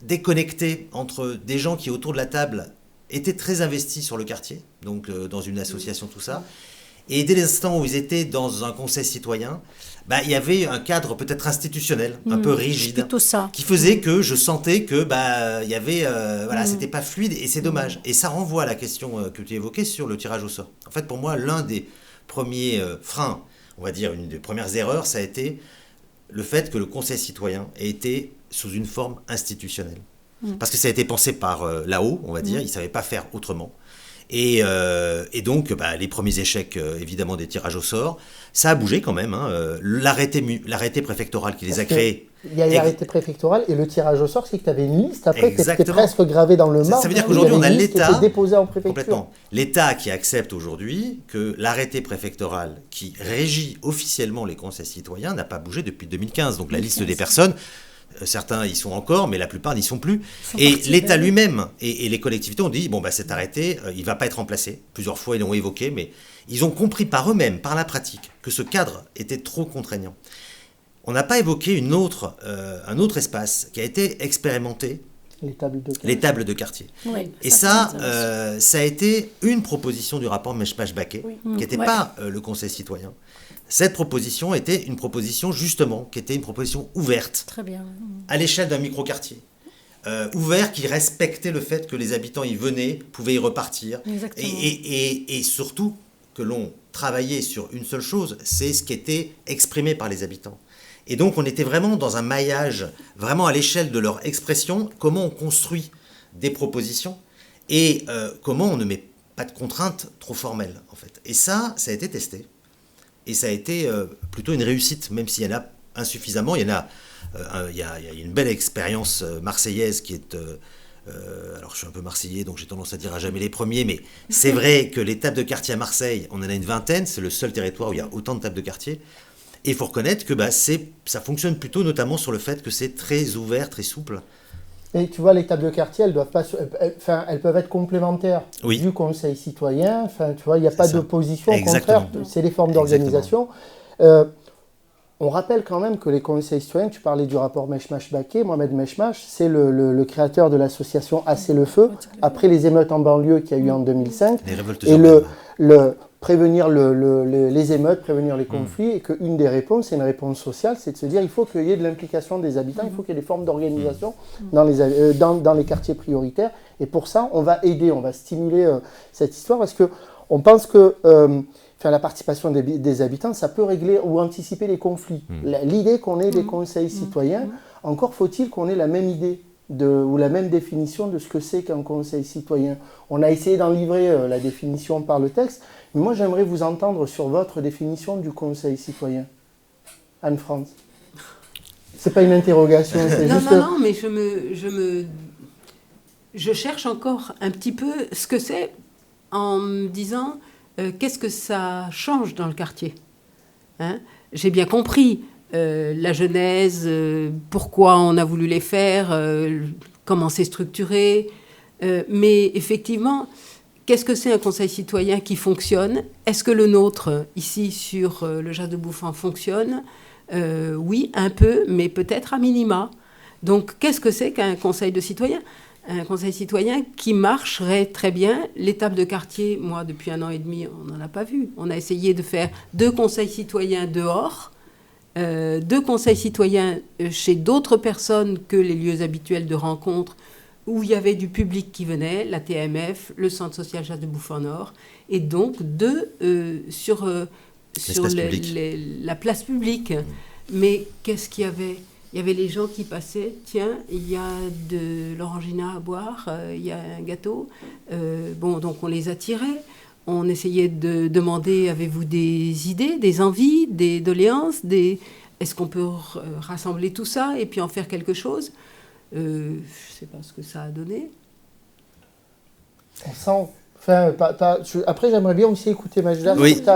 Speaker 2: déconnecté entre des gens qui, autour de la table, étaient très investis sur le quartier, donc dans une association, tout ça. Et dès l'instant où ils étaient dans un conseil citoyen, il y avait un cadre peut-être institutionnel, un peu rigide, qui faisait que je sentais que il y avait, c'était pas fluide et c'est dommage. Et ça renvoie à la question que tu évoquais sur le tirage au sort. En fait, pour moi, l'un des premiers freins, on va dire une des premières erreurs, ça a été le fait que le conseil citoyen ait été sous une forme institutionnelle. Parce que ça a été pensé par là-haut, on va dire, ils ne savaient pas faire autrement. Et donc, les premiers échecs, évidemment, des tirages au sort, ça a bougé quand même. L'arrêté préfectoral qui les a créés.
Speaker 6: Il y a l'arrêté préfectoral et le tirage au sort, c'est que tu avais une liste après qui était presque gravée dans le marbre.
Speaker 2: Ça veut dire qu'aujourd'hui, on a l'État
Speaker 6: déposé en préfecture.
Speaker 2: Complètement. L'État qui accepte aujourd'hui que l'arrêté préfectoral qui régit officiellement les conseils citoyens n'a pas bougé depuis 2015. Donc la liste des personnes. Certains y sont encore, mais la plupart n'y sont plus. Et l'État lui-même et les collectivités ont dit, cet arrêté, il ne va pas être remplacé. Plusieurs fois, ils l'ont évoqué, mais ils ont compris par eux-mêmes, par la pratique, que ce cadre était trop contraignant. On n'a pas évoqué un autre espace qui a été expérimenté, les tables de quartier.
Speaker 3: Oui,
Speaker 2: et ça a été une proposition du rapport Meshmash-Baquet, qui n'était pas le conseil citoyen. Cette proposition était une proposition, justement, qui était une proposition ouverte.
Speaker 3: Très bien.
Speaker 2: À l'échelle d'un micro-quartier. Ouvert, qui respectait le fait que les habitants y venaient, pouvaient y repartir. Et surtout, que l'on travaillait sur une seule chose, c'est ce qui était exprimé par les habitants. Et donc, on était vraiment dans un maillage, vraiment à l'échelle de leur expression, comment on construit des propositions et comment on ne met pas de contraintes trop formelles, en fait. Et ça a été testé. Et ça a été plutôt une réussite, même s'il y en a insuffisamment. Il y a une belle expérience marseillaise qui est... alors je suis un peu marseillais, donc j'ai tendance à dire à jamais les premiers, mais c'est vrai que les tables de quartier à Marseille, on en a une vingtaine, c'est le seul territoire où il y a autant de tables de quartier. Et il faut reconnaître que ça fonctionne plutôt notamment sur le fait que c'est très ouvert, très souple.
Speaker 6: Et tu vois, les tables de quartier, elles peuvent être complémentaires du conseil citoyen. Enfin, tu vois, il n'y a pas d'opposition. Au contraire, c'est des formes d'organisation. On rappelle quand même que les conseils citoyens, tu parlais du rapport Meshmash-Baquet, Mohamed Meshmash, c'est le créateur de l'association Assez le Feu, après les émeutes en banlieue qu'il y a eu en 2005.
Speaker 2: Les révoltes
Speaker 6: urbaines. Prévenir les émeutes, prévenir les conflits, et qu'une des réponses, c'est une réponse sociale, c'est de se dire il faut qu'il y ait de l'implication des habitants, il faut qu'il y ait des formes d'organisation dans les quartiers prioritaires. Et pour ça, on va aider, on va stimuler cette histoire, parce qu'on pense que la participation des habitants, ça peut régler ou anticiper les conflits. L'idée qu'on ait des conseils citoyens, encore faut-il qu'on ait la même idée ou la même définition de ce que c'est qu'un conseil citoyen. On a essayé d'en livrer la définition par le texte, mais moi j'aimerais vous entendre sur votre définition du conseil citoyen. Anne-France. C'est pas une interrogation, c'est juste...
Speaker 4: Non, mais je cherche encore un petit peu ce que c'est en me disant qu'est-ce que ça change dans le quartier. J'ai bien compris la genèse, pourquoi on a voulu les faire, comment c'est structuré. Mais effectivement, qu'est-ce que c'est un conseil citoyen qui fonctionne ? Est-ce que le nôtre, ici sur le Jas de Bouffan, fonctionne ? Oui, un peu, mais peut-être à minima. Donc, qu'est-ce que c'est qu'un conseil de citoyen ? Un conseil citoyen qui marcherait très bien. Les tables de quartier, moi, depuis 1 an et demi, on n'en a pas vu. On a essayé de faire 2 conseils citoyens dehors, 2 conseils citoyens chez d'autres personnes que les lieux habituels de rencontre, où il y avait du public qui venait, la TMF, le Centre social Jacques de Bouffon-Nord, et donc 2 sur la place publique. Mais qu'est-ce qu'il y avait ? Il y avait les gens qui passaient, tiens, il y a de l'orangina à boire, il y a un gâteau. Donc on les attirait. On essayait de demander, avez-vous des idées, des envies, des doléances, est-ce qu'on peut rassembler tout ça et puis en faire quelque chose ? Je ne sais pas ce que ça a donné.
Speaker 6: On sent... après, j'aimerais bien aussi écouter Majda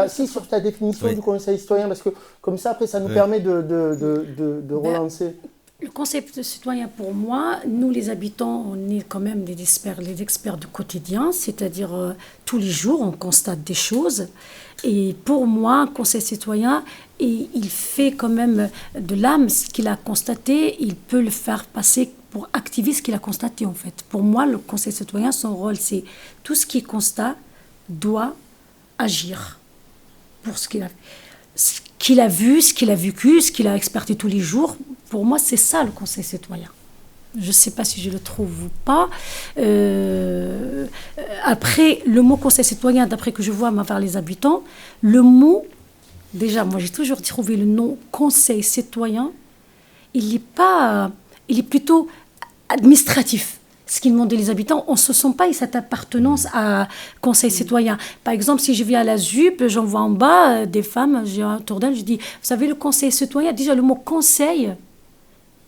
Speaker 6: sur ta définition du conseil citoyen, parce que comme ça, après, ça nous permet de relancer.
Speaker 3: Le concept de citoyen, pour moi, nous les habitants, on est quand même les experts du quotidien, c'est-à-dire tous les jours, on constate des choses. Et pour moi, un conseil citoyen, il fait quand même de l'âme ce qu'il a constaté, il peut le faire passer pour activer ce qu'il a constaté, en fait. Pour moi, le conseil citoyen, son rôle, c'est tout ce qui est constat doit agir pour ce qu'il a vu, ce qu'il a vécu, ce qu'il a experté tous les jours. Pour moi, c'est ça, le conseil citoyen. Je ne sais pas si je le trouve ou pas. Après, le mot conseil citoyen, d'après que je vois vers les habitants, le mot, déjà, moi, j'ai toujours trouvé le nom conseil citoyen, il est plutôt administratif. Ce qu'ils demandent les habitants, on ne se sent pas cette appartenance à conseil citoyen. Par exemple, si je viens à la ZUP, j'en vois en bas des femmes, j'ai un tour d'elles, je dis, vous savez, le conseil citoyen, déjà le mot conseil,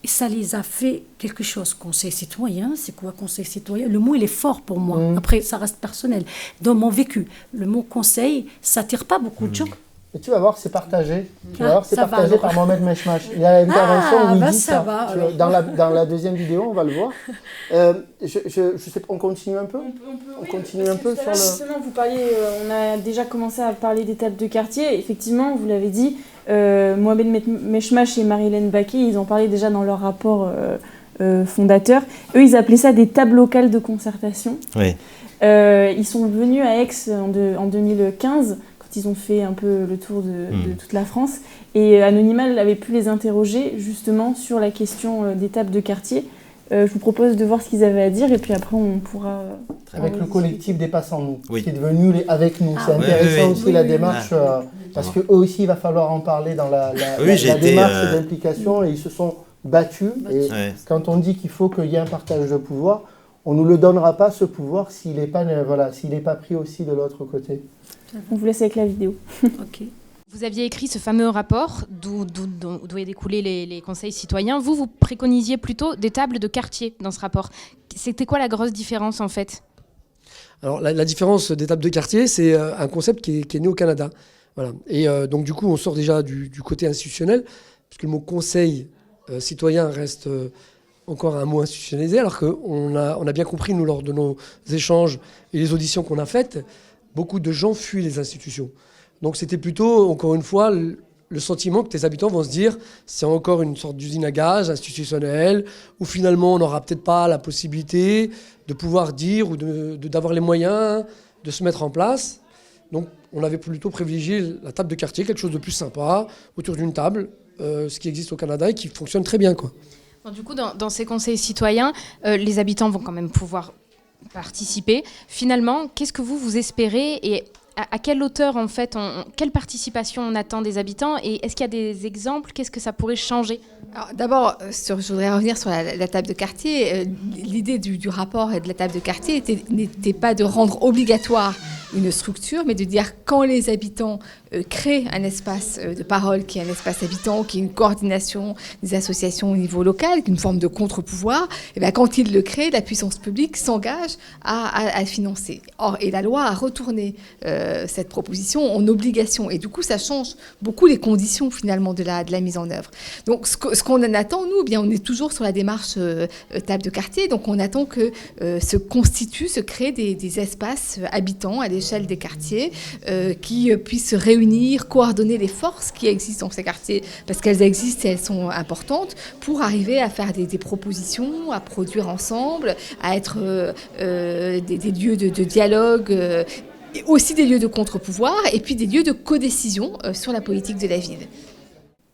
Speaker 3: ça les a fait quelque chose. Conseil citoyen, c'est quoi conseil citoyen ? Le mot, il est fort pour moi. Après, ça reste personnel. Dans mon vécu, le mot conseil, ça n'attire pas beaucoup de gens.
Speaker 6: Et tu vas voir, c'est partagé. Tu vas voir, c'est partagé par Mohamed Meshmash. Il y a l'intervention où il dit ça. Dans la deuxième vidéo, on va le voir. Je sais, on continue un peu. On continue un peu sur le...
Speaker 1: Justement, vous parliez, on a déjà commencé à parler des tables de quartier. Effectivement, vous l'avez dit, Mohamed Meshmash et Marie-Hélène Baquet, ils ont parlé déjà dans leur rapport fondateur. Eux, ils appelaient ça des tables locales de concertation.
Speaker 2: Oui.
Speaker 1: Ils sont venus à Aix en 2015. Ils ont fait un peu le tour de toute la France. Et Anonymal avait pu les interroger justement sur la question des tables de quartier. Je vous propose de voir ce qu'ils avaient à dire et puis après on pourra...
Speaker 6: Avec le collectif Dépassons-nous, qui est devenu avec nous. C'est intéressant aussi la démarche, parce qu'eux aussi il va falloir en parler dans la démarche d'implication et ils se sont battus. Et quand on dit qu'il faut qu'il y ait un partage de pouvoir, on ne nous le donnera pas ce pouvoir s'il n'est pas pris aussi de l'autre côté.
Speaker 1: On vous laisse avec la vidéo.
Speaker 7: Ok. Vous aviez écrit ce fameux rapport d'où est découlé les conseils citoyens. Vous préconisiez plutôt des tables de quartier dans ce rapport. C'était quoi la grosse différence en fait ?
Speaker 8: Alors la différence des tables de quartier, c'est un concept qui est né au Canada. Voilà. Et donc du coup, on sort déjà du côté institutionnel, parce que le mot conseil citoyen reste encore un mot institutionnalisé, alors qu'on a bien compris, nous, lors de nos échanges et les auditions qu'on a faites, beaucoup de gens fuient les institutions. Donc c'était plutôt, encore une fois, le sentiment que tes habitants vont se dire c'est encore une sorte d'usine à gaz institutionnelle, où finalement on n'aura peut-être pas la possibilité de pouvoir dire ou d'avoir les moyens de se mettre en place. Donc on avait plutôt privilégié la table de quartier, quelque chose de plus sympa, autour d'une table, ce qui existe au Canada et qui fonctionne très bien, quoi.
Speaker 7: Bon, du coup, dans ces conseils citoyens, les habitants vont quand même pouvoir participer. Finalement, qu'est-ce que vous espérez et à quelle hauteur, en fait, quelle participation on attend des habitants et est-ce qu'il y a des exemples ? Qu'est-ce que ça pourrait changer ?
Speaker 9: Alors, d'abord, je voudrais revenir sur la table de quartier. L'idée du rapport et de la table de quartier n'était pas de rendre obligatoire une structure, mais de dire quand les habitants créent un espace de parole qui est un espace habitant, qui est une coordination des associations au niveau local, une forme de contre-pouvoir, et bien quand ils le créent, la puissance publique s'engage à financer. Or, et la loi a retourné cette proposition en obligation. Et du coup, ça change beaucoup les conditions finalement de la mise en œuvre. Donc, ce qu'on en attend, nous, eh bien, on est toujours sur la démarche table de quartier. Donc, on attend que se créent des espaces habitants à l'échelle des quartiers qui puissent se réunir, coordonner les forces qui existent dans ces quartiers, parce qu'elles existent et elles sont importantes, pour arriver à faire des propositions, à produire ensemble, à être des lieux de dialogue, et aussi des lieux de contre-pouvoir, et puis des lieux de codécision sur la politique de la ville.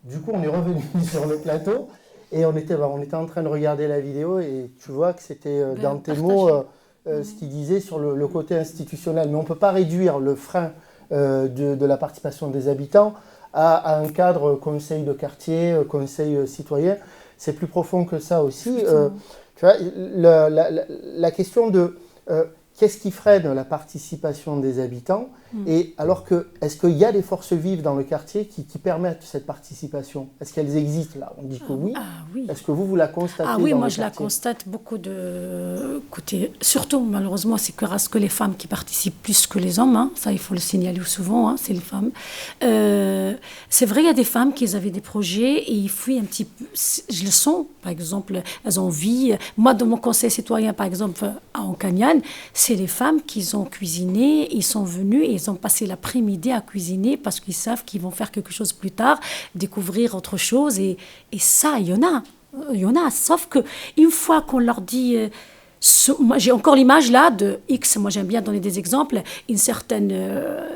Speaker 6: Du coup, on est revenu sur le plateau et on était en train de regarder la vidéo et tu vois que c'était dans tes mots ce qu'il disait sur le côté institutionnel. Mais on ne peut pas réduire le frein de la participation des habitants à un cadre conseil de quartier, conseil citoyen. C'est plus profond que ça aussi. Tu vois, la question de qu'est-ce qui freine la participation des habitants et alors que, est-ce qu'il y a des forces vives dans le quartier qui permettent cette participation? Est-ce qu'elles existent là? On dit que oui.
Speaker 3: Oui.
Speaker 6: Est-ce que vous la constatez?
Speaker 3: Oui,
Speaker 6: dans
Speaker 3: moi
Speaker 6: le
Speaker 3: je la
Speaker 6: quartier?
Speaker 3: constate beaucoup de côté. Surtout, malheureusement, c'est que reste que les femmes qui participent plus que les hommes. Hein. Ça, il faut le signaler souvent, hein, c'est les femmes. C'est vrai, il y a des femmes qui avaient des projets et ils fuient un petit peu. Je le sens, par exemple, elles ont envie. Moi, dans mon conseil citoyen, par exemple, à Oncanyan, c'est les femmes qui ont cuisiné, ils sont venus et ils ont passé l'après-midi à cuisiner parce qu'ils savent qu'ils vont faire quelque chose plus tard, découvrir autre chose. Et ça, il y en a. Il y en a. Sauf qu'une fois qu'on leur dit... moi, j'ai encore l'image là de X, moi j'aime bien donner des exemples, une certaine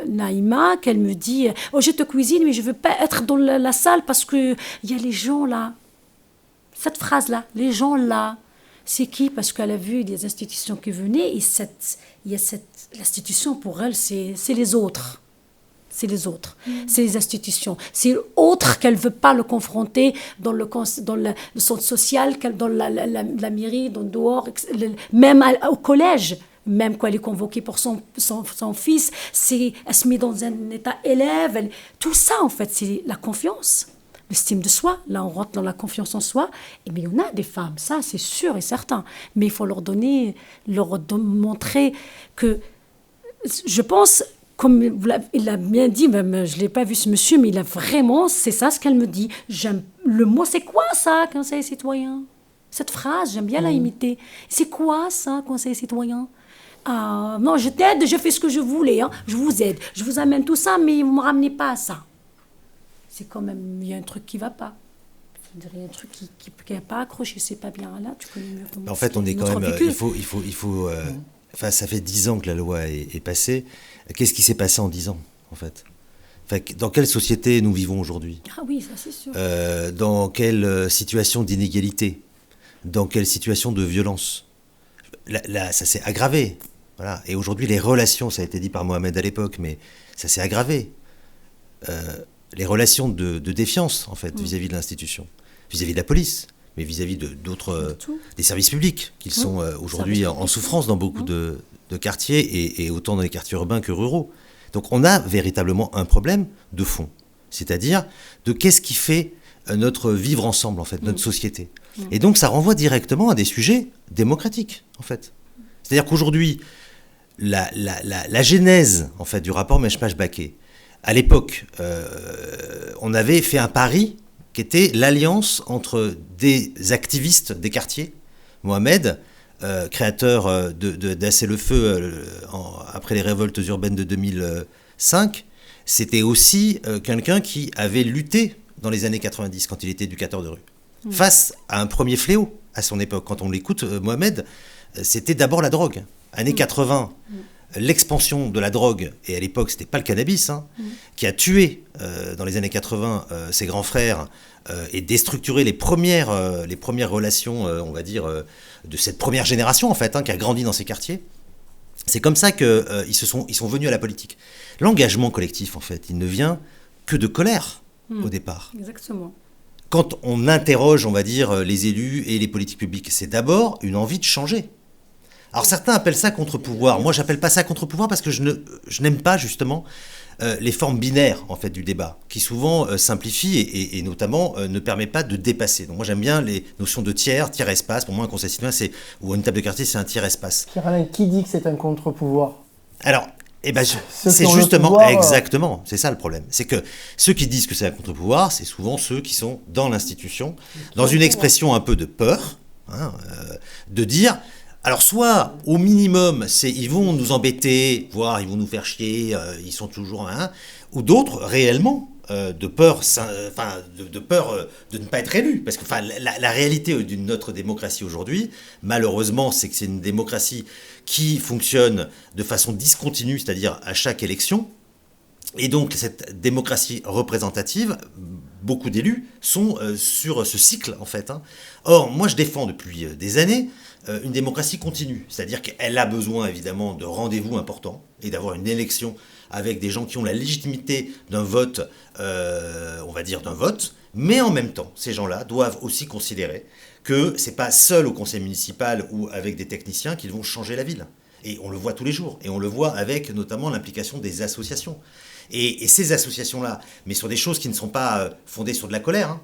Speaker 3: Naïma, qu'elle me dit « Oh, je te cuisine, mais je ne veux pas être dans la salle parce qu'il y a les gens là. » Cette phrase-là, les gens là. C'est qui? Parce qu'elle a vu des institutions qui venaient et l'institution pour elle, c'est les autres. C'est les autres. C'est les institutions. C'est autre qu'elle ne veut pas le confronter dans le centre social, dans la mairie, dans dehors, même au collège. Même quand elle est convoquée pour son fils, elle se met dans un état élève. Tout ça, en fait, c'est la confiance. L'estime de soi, là on rentre dans la confiance en soi, mais il y en a des femmes, ça c'est sûr et certain, mais il faut leur montrer que, je pense, comme il l'a bien dit, même je ne l'ai pas vu ce monsieur, mais il a vraiment, c'est ça ce qu'elle me dit, le mot c'est quoi ça, conseil citoyen? Cette phrase, j'aime bien la imiter, c'est quoi ça, conseil citoyen? Ah non, je t'aide, je fais ce que je voulais, hein. Je vous aide, je vous amène tout ça, mais vous ne me ramenez pas à ça. C'est quand même, il y a un truc qui ne va pas. Il y a un truc qui n'a pas accroché, c'est pas bien là. Tu connais mieux comment.
Speaker 2: En fait, on est quand même. Il faut. Enfin, ça fait 10 ans que la loi est passée. Qu'est-ce qui s'est passé en 10 ans, en fait? Enfin, dans quelle société nous vivons aujourd'hui?
Speaker 3: Ah oui, ça c'est sûr.
Speaker 2: Dans quelle situation d'inégalité? Dans quelle situation de violence? Là, ça s'est aggravé. Voilà. Et aujourd'hui, les relations, ça a été dit par Mohamed à l'époque, mais ça s'est aggravé. Les relations de défiance, en fait, vis-à-vis de l'institution, vis-à-vis de la police, mais vis-à-vis d'autres, des services publics, qui sont aujourd'hui en souffrance dans beaucoup de quartiers, et autant dans les quartiers urbains que ruraux. Donc on a véritablement un problème de fond, c'est-à-dire de qu'est-ce qui fait notre vivre ensemble, en fait, notre société. Et donc ça renvoie directement à des sujets démocratiques, en fait. C'est-à-dire qu'aujourd'hui, la genèse, en fait, du rapport Meshmash-Baquet, à l'époque, on avait fait un pari qui était l'alliance entre des activistes des quartiers, Mohamed, créateur d'Assez le Feu après les révoltes urbaines de 2005, c'était aussi quelqu'un qui avait lutté dans les années 90, quand il était éducateur de rue, face à un premier fléau à son époque. Quand on l'écoute, Mohamed, c'était d'abord la drogue. Années 80, l'expansion de la drogue, et à l'époque c'était pas le cannabis, qui a tué dans les années 80 ses grands frères et déstructuré les premières relations, on va dire, de cette première génération en fait, qui a grandi dans ces quartiers. C'est comme ça qu'ils sont venus à la politique. L'engagement collectif, en fait, il ne vient que de colère au départ.
Speaker 3: Exactement.
Speaker 2: Quand on interroge, on va dire, les élus et les politiques publiques, c'est d'abord une envie de changer. Alors certains appellent ça contre-pouvoir. Moi, j'appelle pas ça contre-pouvoir parce que je n'aime pas justement les formes binaires en fait du débat, qui souvent simplifient et notamment ne permet pas de dépasser. Donc moi, j'aime bien les notions de tiers-espace. Pour moi, un conseil citoyen, ou une table de quartier, c'est un tiers-espace.
Speaker 6: Pierre-Alain, qui dit que c'est un contre-pouvoir?
Speaker 2: Alors, Eh ben,
Speaker 6: Ceux
Speaker 2: c'est
Speaker 6: qui ont le
Speaker 2: justement,
Speaker 6: pouvoir,
Speaker 2: exactement, c'est ça le problème. C'est que ceux qui disent que c'est un contre-pouvoir, c'est souvent ceux qui sont dans l'institution, dans une expression un peu de peur, de dire, alors soit au minimum, ils vont nous embêter, voire ils vont nous faire chier, ils sont toujours, ou d'autres réellement. De peur, de peur de ne pas être élu. Parce que la réalité de notre démocratie aujourd'hui, malheureusement, c'est que c'est une démocratie qui fonctionne de façon discontinue, c'est-à-dire à chaque élection. Et donc, cette démocratie représentative, beaucoup d'élus sont sur ce cycle, en fait. Or, moi, je défends depuis des années une démocratie continue. C'est-à-dire qu'elle a besoin, évidemment, de rendez-vous importants et d'avoir une élection avec des gens qui ont la légitimité d'un vote, on va dire d'un vote, mais en même temps, ces gens-là doivent aussi considérer que c'est pas seul au conseil municipal ou avec des techniciens qu'ils vont changer la ville. Et on le voit tous les jours, et on le voit avec notamment l'implication des associations. Et ces associations-là, mais sur des choses qui ne sont pas fondées sur de la colère,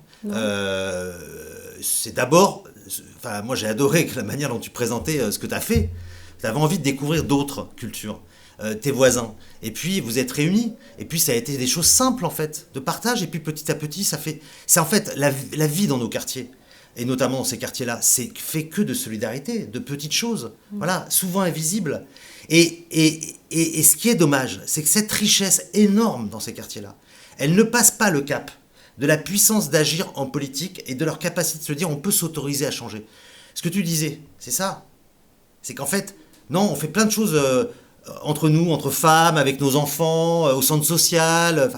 Speaker 2: c'est d'abord, moi j'ai adoré la manière dont tu présentais ce que tu as fait. Tu avais envie de découvrir d'autres cultures. Tes voisins, et puis vous êtes réunis, et puis ça a été des choses simples en fait, de partage, et puis petit à petit c'est en fait la vie dans nos quartiers, et notamment dans ces quartiers-là, c'est fait que de solidarité, de petites choses, voilà, souvent invisibles, et ce qui est dommage, c'est que cette richesse énorme dans ces quartiers-là, elle ne passe pas le cap de la puissance d'agir en politique, et de leur capacité de se dire on peut s'autoriser à changer. Ce que tu disais, c'est ça, c'est qu'en fait, non, on fait plein de choses entre nous, entre femmes, avec nos enfants, au centre social.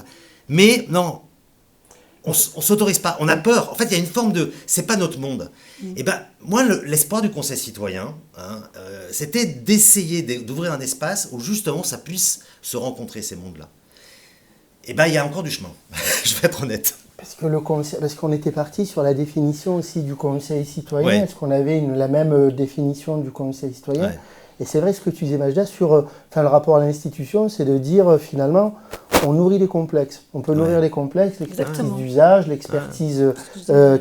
Speaker 2: Mais non, on ne s'autorise pas, on a peur. En fait, il y a une forme de... C'est pas notre monde. Et ben, moi, l'espoir du Conseil citoyen, c'était d'essayer d'ouvrir un espace où justement ça puisse se rencontrer, ces mondes-là. Et ben, il y a encore du chemin, je vais être honnête.
Speaker 6: Parce qu'on était parti sur la définition aussi du Conseil citoyen.
Speaker 2: Ouais.
Speaker 6: Est-ce qu'on avait la même définition du Conseil citoyen ?
Speaker 2: Ouais.
Speaker 6: Et c'est vrai ce que tu disais, Majda, sur le rapport à l'institution, c'est de dire finalement, on nourrit les complexes. On peut nourrir les complexes, l'expertise d'usage, l'expertise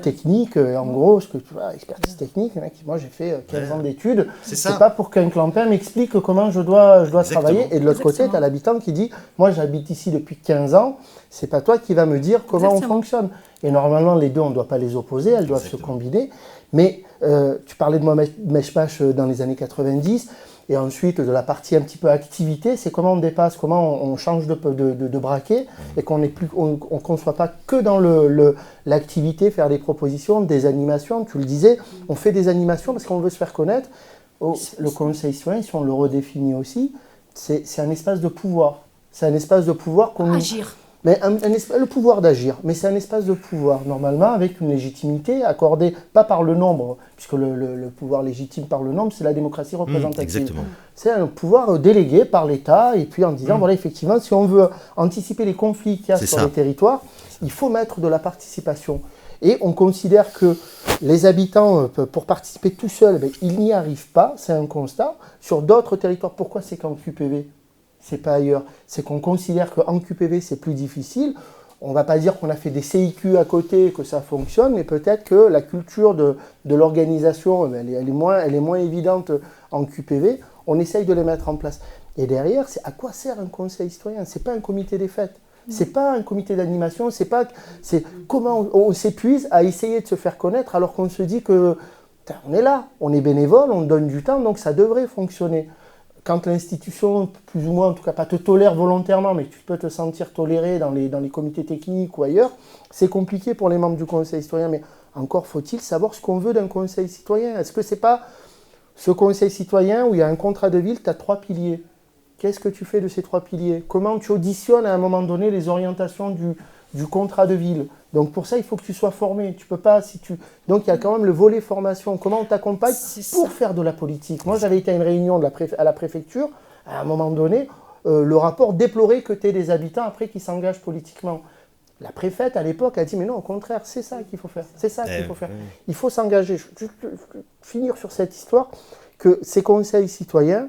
Speaker 6: technique. En gros, ce que tu vois, expertise technique, moi j'ai fait 15 ans d'études. C'est pas pour qu'un clampin m'explique comment je dois travailler. Et de l'autre côté, tu as l'habitant qui dit, moi j'habite ici depuis 15 ans, c'est pas toi qui vas me dire comment on fonctionne. Et normalement, les deux, on ne doit pas les opposer, elles doivent se combiner. Mais tu parlais de Mohamed Meshmash dans les années 90, et ensuite de la partie un petit peu activité, c'est comment on dépasse, comment on change de braquet, et qu'on ne soit pas que dans l'activité, faire des propositions, des animations. Tu le disais, on fait des animations parce qu'on veut se faire connaître. Le Conseil citoyen, si on le redéfinit aussi, c'est un espace de pouvoir. C'est un espace de pouvoir qu'on...
Speaker 3: Agir.
Speaker 6: Mais le pouvoir d'agir, mais c'est un espace de pouvoir, normalement, avec une légitimité accordée, pas par le nombre, puisque le pouvoir légitime par le nombre, c'est la démocratie représentative.
Speaker 2: Exactement.
Speaker 6: C'est un pouvoir délégué par l'État, et puis en disant, voilà, effectivement, si on veut anticiper les conflits qu'il y a sur les territoires, il faut mettre de la participation. Et on considère que les habitants, pour participer tout seuls, ils n'y arrivent pas, c'est un constat. Sur d'autres territoires, pourquoi c'est qu'en QPV ? C'est pas ailleurs. C'est qu'on considère qu'en QPV, c'est plus difficile. On ne va pas dire qu'on a fait des CIQ à côté et que ça fonctionne, mais peut-être que la culture de l'organisation, elle est moins évidente en QPV. On essaye de les mettre en place. Et derrière, c'est à quoi sert un conseil citoyen ? Ce n'est pas un comité des fêtes. Ce n'est pas un comité d'animation. C'est comment on s'épuise à essayer de se faire connaître alors qu'on se dit que on est là, on est bénévole, on donne du temps, donc ça devrait fonctionner. Quand l'institution, plus ou moins, en tout cas pas te tolère volontairement, mais tu peux te sentir toléré dans les comités techniques ou ailleurs, c'est compliqué pour les membres du Conseil citoyen. Mais encore faut-il savoir ce qu'on veut d'un Conseil citoyen. Est-ce que c'est pas ce Conseil citoyen où il y a un contrat de ville, tu as 3 piliers. Qu'est-ce que tu fais de ces 3 piliers ? Comment tu auditionnes à un moment donné les orientations du contrat de ville ? Donc pour ça, il faut que tu sois formé. Tu peux pas, Donc il y a quand même le volet formation. Comment on t'accompagne pour faire de la politique ? Moi, j'avais été à une réunion à la préfecture. À un moment donné, le rapport déplorait que tu aies des habitants après qui s'engagent politiquement. La préfète, à l'époque, a dit, mais non, au contraire, c'est ça qu'il faut faire. C'est ça qu'il faut faire. Il faut s'engager. Je vais finir sur cette histoire, que ces conseils citoyens,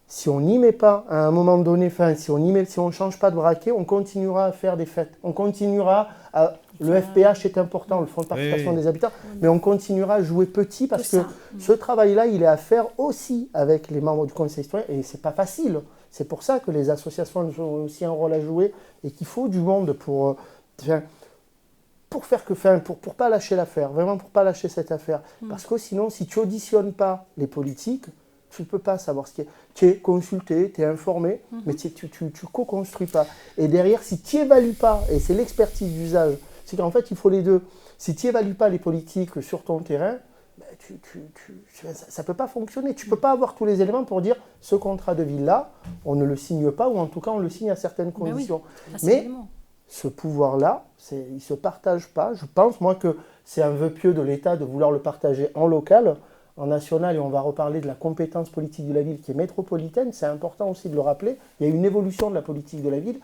Speaker 6: si on n'y met pas, à un moment donné, si on ne change pas de braquet, on continuera à faire des fêtes. On continuera à... Le FPH est important, le fonds de participation des habitants, mais on continuera à jouer petit parce que ce travail-là, il est à faire aussi avec les membres du Conseil citoyen, et c'est pas facile. C'est pour ça que les associations ont aussi un rôle à jouer et qu'il faut du monde pour pas lâcher l'affaire, vraiment pour pas lâcher cette affaire. Parce que sinon, si tu auditionnes pas les politiques, tu ne peux pas savoir ce qui est. Tu es consulté, tu es informé, mais tu co-construis pas. Et derrière, si tu n'évalues pas, et c'est l'expertise d'usage, c'est qu'en fait, il faut les deux. Si tu n'évalues pas les politiques sur ton terrain, ça ne peut pas fonctionner. Tu ne peux pas avoir tous les éléments pour dire ce contrat de ville-là, on ne le signe pas, ou en tout cas, on le signe à certaines conditions. Mais ce pouvoir-là, il ne se partage pas. Je pense, moi, que c'est un vœu pieux de l'État de vouloir le partager en local, en national, et on va reparler de la compétence politique de la ville qui est métropolitaine. C'est important aussi de le rappeler. Il y a une évolution de la politique de la ville.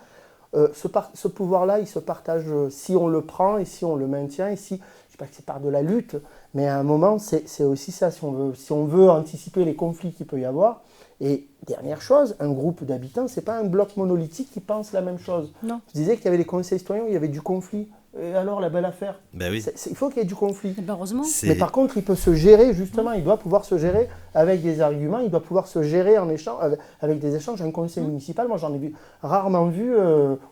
Speaker 6: Ce pouvoir-là, il se partage si on le prend et si on le maintient. Et si, je ne sais pas que c'est par de la lutte, mais à un moment, c'est aussi ça, si on veut anticiper les conflits qu'il peut y avoir. Et dernière chose, un groupe d'habitants, ce n'est pas un bloc monolithique qui pense la même chose.
Speaker 3: Non.
Speaker 6: Je disais qu'il y avait les conseils citoyens, il y avait du conflit. Et alors, la belle affaire,
Speaker 2: oui.
Speaker 6: Il faut qu'il y ait du conflit.
Speaker 3: Heureusement.
Speaker 6: Mais par contre, il peut se gérer, justement, il doit pouvoir se gérer avec des arguments, il doit pouvoir se gérer en échange, avec des échanges. Un conseil municipal, moi j'en ai rarement vu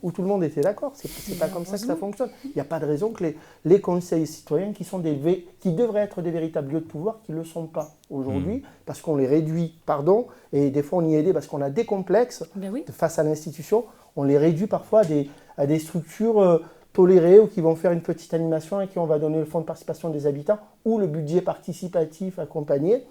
Speaker 6: où tout le monde était d'accord. C'est pas comme ça que ça fonctionne. Il n'y a pas de raison que les conseils citoyens, qui devraient être des véritables lieux de pouvoir, qui ne le sont pas aujourd'hui, parce qu'on les réduit, et des fois on y est aidé parce qu'on a des complexes face à l'institution, on les réduit parfois à des structures tolérés ou qui vont faire une petite animation et qui on va donner le fonds de participation des habitants ou le budget participatif accompagné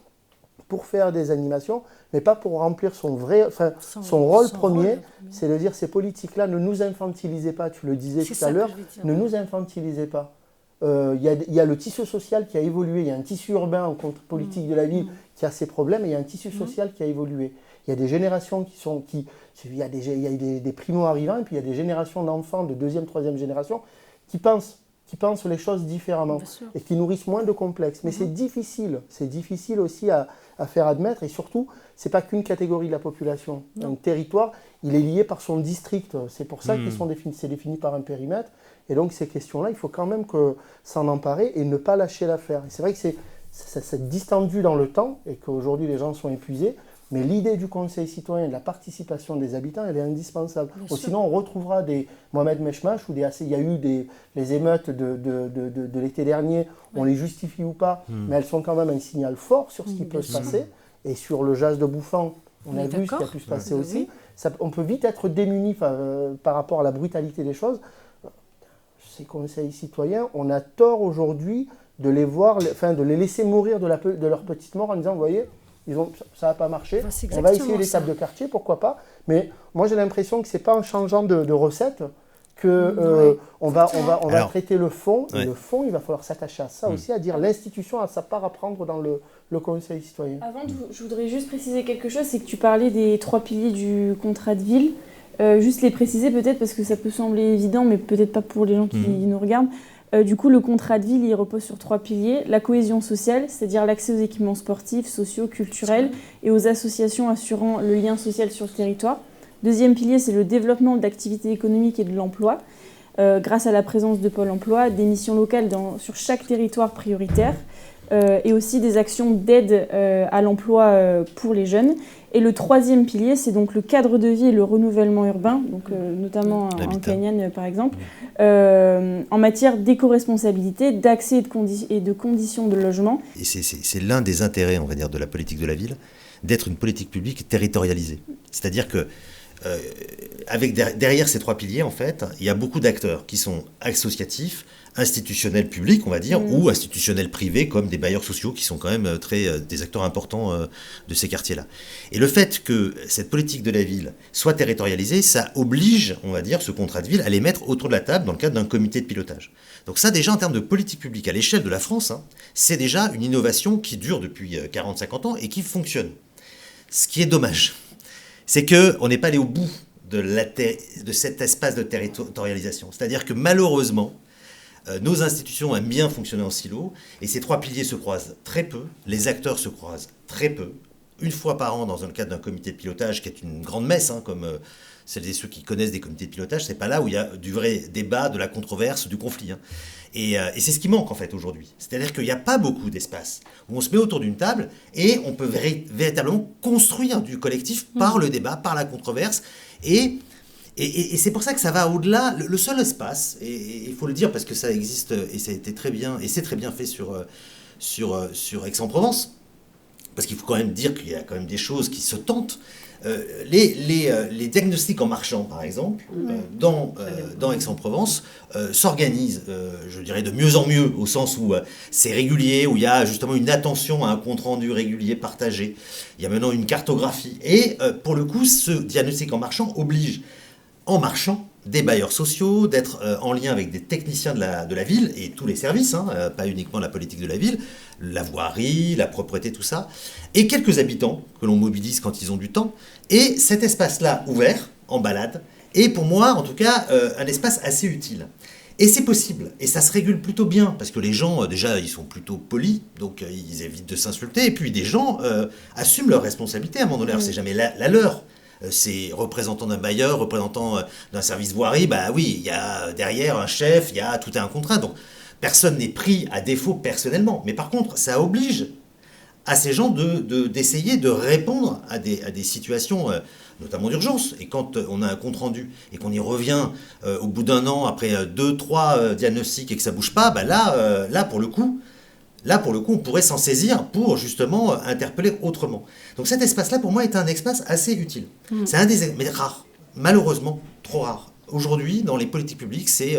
Speaker 6: pour faire des animations, mais pas pour remplir son rôle premier, c'est de dire ces politiques-là, ne nous infantilisez pas, tu le disais tout à l'heure, ne nous infantilisez pas. Il y a le tissu social qui a évolué, il y a un tissu urbain en contre politique de la ville qui a ses problèmes et il y a un tissu social qui a évolué. Il y a des générations il y a des primo-arrivants et puis il y a des générations d'enfants de deuxième, troisième génération qui pensent les choses différemment et qui nourrissent moins de complexes. Mais c'est difficile aussi à faire admettre et surtout, ce n'est pas qu'une catégorie de la population. Un territoire, il est lié par son district. C'est pour ça c'est défini par un périmètre. Et donc ces questions-là, il faut quand même s'en emparer et ne pas lâcher l'affaire. Et c'est vrai que c'est distendu dans le temps et qu'aujourd'hui les gens sont épuisés. Mais l'idée du conseil citoyen et de la participation des habitants, elle est indispensable. Sinon, on retrouvera des Mohamed Meshmash, il y a eu les émeutes de l'été dernier, on les justifie ou pas, mais elles sont quand même un signal fort sur ce qui peut se passer. Et sur le jazz de Bouffant, on a vu ce qui a pu se passer aussi. On peut vite être démuni par rapport à la brutalité des choses. Ces conseils citoyens, on a tort aujourd'hui de les laisser mourir de leur petite mort en disant, vous voyez, ça n'a pas marché, on va essayer les tables de quartier, pourquoi pas. Mais moi j'ai l'impression que ce n'est pas en changeant de recette qu'on va traiter le fond. Et le fond, il va falloir s'attacher à ça aussi, à dire l'institution a sa part à prendre dans le conseil citoyen.
Speaker 1: Avant, je voudrais juste préciser quelque chose, c'est que tu parlais des 3 piliers du contrat de ville. Juste les préciser peut-être parce que ça peut sembler évident, mais peut-être pas pour les gens qui nous regardent. Du coup, le contrat de ville, il repose sur 3 piliers. La cohésion sociale, c'est-à-dire l'accès aux équipements sportifs, sociaux, culturels et aux associations assurant le lien social sur le territoire. Deuxième pilier, c'est le développement de l'activité économique et de l'emploi, grâce à la présence de Pôle emploi, des missions locales sur chaque territoire prioritaire, et aussi des actions d'aide à l'emploi pour les jeunes. Et le troisième pilier, c'est donc le cadre de vie et le renouvellement urbain, donc, notamment en Kanyane par exemple, en matière d'éco-responsabilité, d'accès et de conditions de logement.
Speaker 2: Et c'est l'un des intérêts, on va dire, de la politique de la ville, d'être une politique publique territorialisée. C'est-à-dire que derrière ces 3 piliers, en fait, il y a beaucoup d'acteurs qui sont associatifs, institutionnels publics, on va dire, ou institutionnels privés, comme des bailleurs sociaux, qui sont quand même des acteurs importants de ces quartiers-là. Et le fait que cette politique de la ville soit territorialisée, ça oblige, on va dire, ce contrat de ville à les mettre autour de la table dans le cadre d'un comité de pilotage. Donc ça, déjà, en termes de politique publique à l'échelle de la France, c'est déjà une innovation qui dure depuis 40-50 ans et qui fonctionne. Ce qui est dommage, c'est qu'on n'est pas allé au bout de cet espace de territorialisation. C'est-à-dire que malheureusement, nos institutions aiment bien fonctionner en silo, et ces 3 piliers se croisent très peu, les acteurs se croisent très peu, une fois par an dans le cadre d'un comité de pilotage qui est une grande messe, comme celles et ceux qui connaissent des comités de pilotage, c'est pas là où il y a du vrai débat, de la controverse, du conflit. Et c'est ce qui manque en fait aujourd'hui. C'est-à-dire qu'il n'y a pas beaucoup d'espace où on se met autour d'une table et on peut véritablement construire du collectif par le débat, par la controverse. Et c'est pour ça que ça va au-delà. Le seul espace, et il faut le dire parce que ça existe et ça a été très bien, et c'est très bien fait sur Aix-en-Provence, parce qu'il faut quand même dire qu'il y a quand même des choses qui se tentent. Les diagnostics en marchant, par exemple, dans Aix-en-Provence, s'organisent, je dirais, de mieux en mieux, au sens où c'est régulier, où il y a justement une attention à un compte-rendu régulier partagé. Il y a maintenant une cartographie. Et pour le coup, ce diagnostic en marchant oblige, en marchant, des bailleurs sociaux, d'être en lien avec des techniciens de la ville et tous les services, pas uniquement la politique de la ville, la voirie, la propreté, tout ça, et quelques habitants que l'on mobilise quand ils ont du temps, et cet espace-là ouvert, en balade, est pour moi en tout cas un espace assez utile. Et c'est possible, et ça se régule plutôt bien, parce que les gens, déjà, ils sont plutôt polis, donc ils évitent de s'insulter, et puis des gens assument leurs responsabilités à un moment donné, alors c'est jamais la leur. C'est représentant d'un bailleur, représentant d'un service voirie, bah oui, il y a derrière un chef, il y a tout un contrat, donc personne n'est pris à défaut personnellement. Mais par contre, ça oblige à ces gens d'essayer de répondre à des situations, notamment d'urgence. Et quand on a un compte-rendu et qu'on y revient au bout d'un an, après 2, 3 diagnostics et que ça ne bouge pas, bah là, pour le coup, on pourrait s'en saisir pour justement interpeller autrement. Donc cet espace-là, pour moi, est un espace assez utile. C'est un des mais rare, malheureusement trop rare. Aujourd'hui, dans les politiques publiques, c'est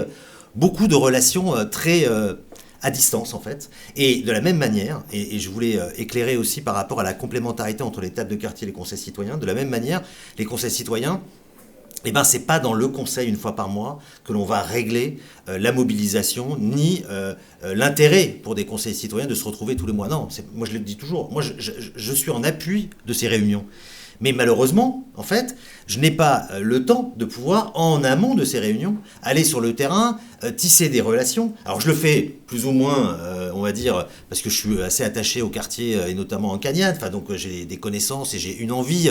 Speaker 2: beaucoup de relations très à distance, en fait. Et de la même manière, et je voulais éclairer aussi par rapport à la complémentarité entre les tables de quartier et les conseils citoyens, de la même manière, les conseils citoyens, eh ben, c'est pas dans le conseil une fois par mois que l'on va régler la mobilisation ni l'intérêt pour des conseils citoyens de se retrouver tous les mois. Non, moi je le dis toujours, moi je suis en appui de ces réunions. Mais malheureusement, en fait, je n'ai pas le temps de pouvoir, en amont de ces réunions, aller sur le terrain, tisser des relations. Alors je le fais plus ou moins, on va dire, parce que je suis assez attaché au quartier, et notamment en Cagnane, donc j'ai des connaissances et j'ai une envie,